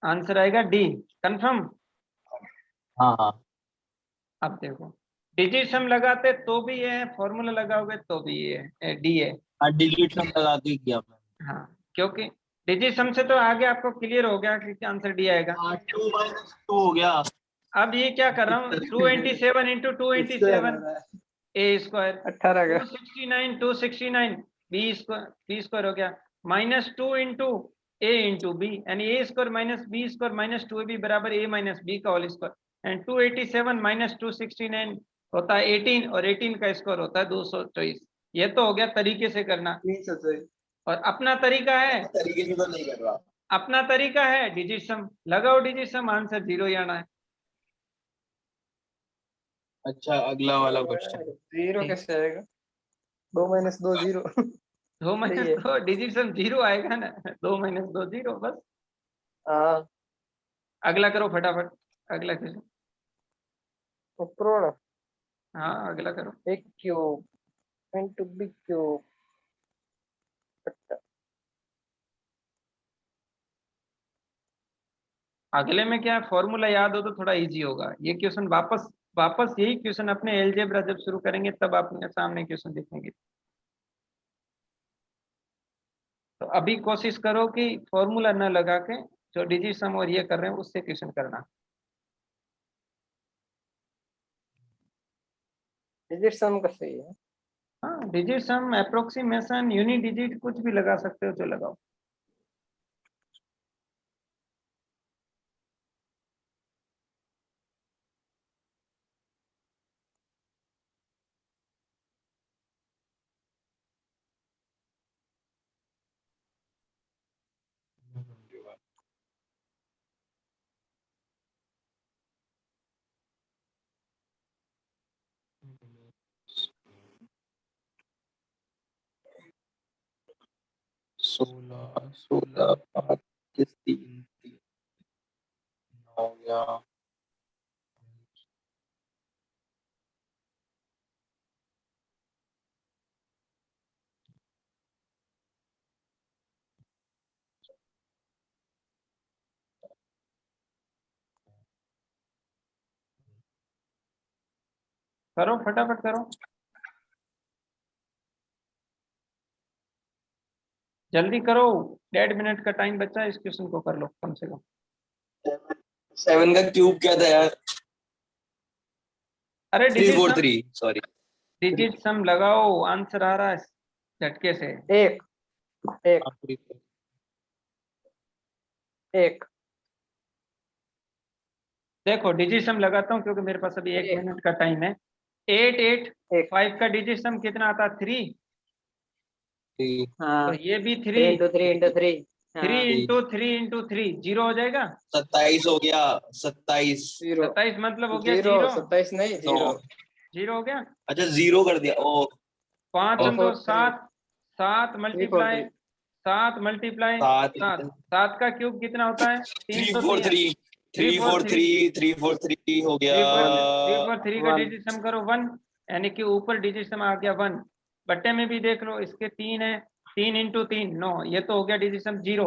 आंसर आएगा डी। कंफर्म? हाँ हाँ अब देखो डिजिट सम लगाते तो भी ये है, फॉर्मूला लगाओगे तो भी ये है, डी है। हाँ डिलीट सम लगा के किया मैं। हाँ क्योंकि डिजिट सम से तो आगे आपको क्लियर हो गया कि आंसर डी आएगा। 2 - 2 हो गया। अब ये क्या कर रहा हूँ, 287 इंटू 287 ए स्क्वायर 18 का 269 बी स्क्वायर हो गया, -2 इंटू ए इंटू बी, यानी A square minus B square minus 2ab बराबर ए माइनस बी का होल स्क्वायर, एंड 287 माइनस 269 होता है 18, और 18 का स्क्वायर होता है 224। ये तो हो गया तरीके से करना, और अपना तरीका है, तरीके से तो नहीं कर रहा। अपना तरीका है डिजिट सम लगाओ, डिजिट सम आंसर 0 ही आना है। अच्छा अगला वाला क्वेश्चन। 0 कैसे आएगा? 2 - 2 0 2 माइनस सही है। 2 डिजिट सम 0 आएगा ना, 2 माइनस 2 0 बस। हाँ अगला करो फटाफट, अगला क्वेश्चन। ऊपर वाला हाँ अगला करो। a cube into b cube अगले में क्या है, फॉर्मूला याद हो तो थोड़ा इजी होगा। ये क्वेश्चन वापस वापस यही क्वेश्चन अपने एलजेब्रा जब शुरू करेंगे तब आपके सामने क्वेश्चन दिखेंगे। तो अभी कोशिश करो कि फॉर्मूला न लगा के जो डिजिट सम और ये कर रहे हैं उससे क्वेश्चन करना। डिजिट सम का सही है। हाँ डिजिट सम, अप्रोक्सीमेशन, यूनिट डिजिट कुछ भी लगा सकते हो, जो लगाओ। सोलह 3 हो गया। करो फटाफट करो, जल्दी करो, 1.5 मिनट का टाइम बचा है, इस क्वेश्चन को कर लो कम से कम। 7 का क्यूब क्या था यार? अरे डिजिट सम, 343 सॉरी। डिजिट सम लगाओ, आंसर आ रहा है झटके से। एक देखो डिजिट सम लगाता हूँ क्योंकि मेरे पास अभी 1 एक। मिनट का टाइम है। 8 8 एक। 5 का डिजिट सम कितना आता है? 3। हाँ तो ये भी 3 3 × 3 × 3 3 इंटू 3 इंटू 3 0 हो जाएगा। 27 हो गया। 27 0 27 मतलब हो गया 0 0 27 नहीं 0 0 हो गया। अच्छा 0 कर दिया। ओ 5 4 7 7 मल्टीप्लाई 7 7 का क्यूब कितना होता है? 303 343 हो गया। 343 का 1 डिजिट सम करो 1, यानी कि ऊपर डिजिट सम आ गया 1। बट्टे में भी देख लो, इसके 3 है, 3 इंटू 3 9, ये तो हो गया डिजिट सम 0।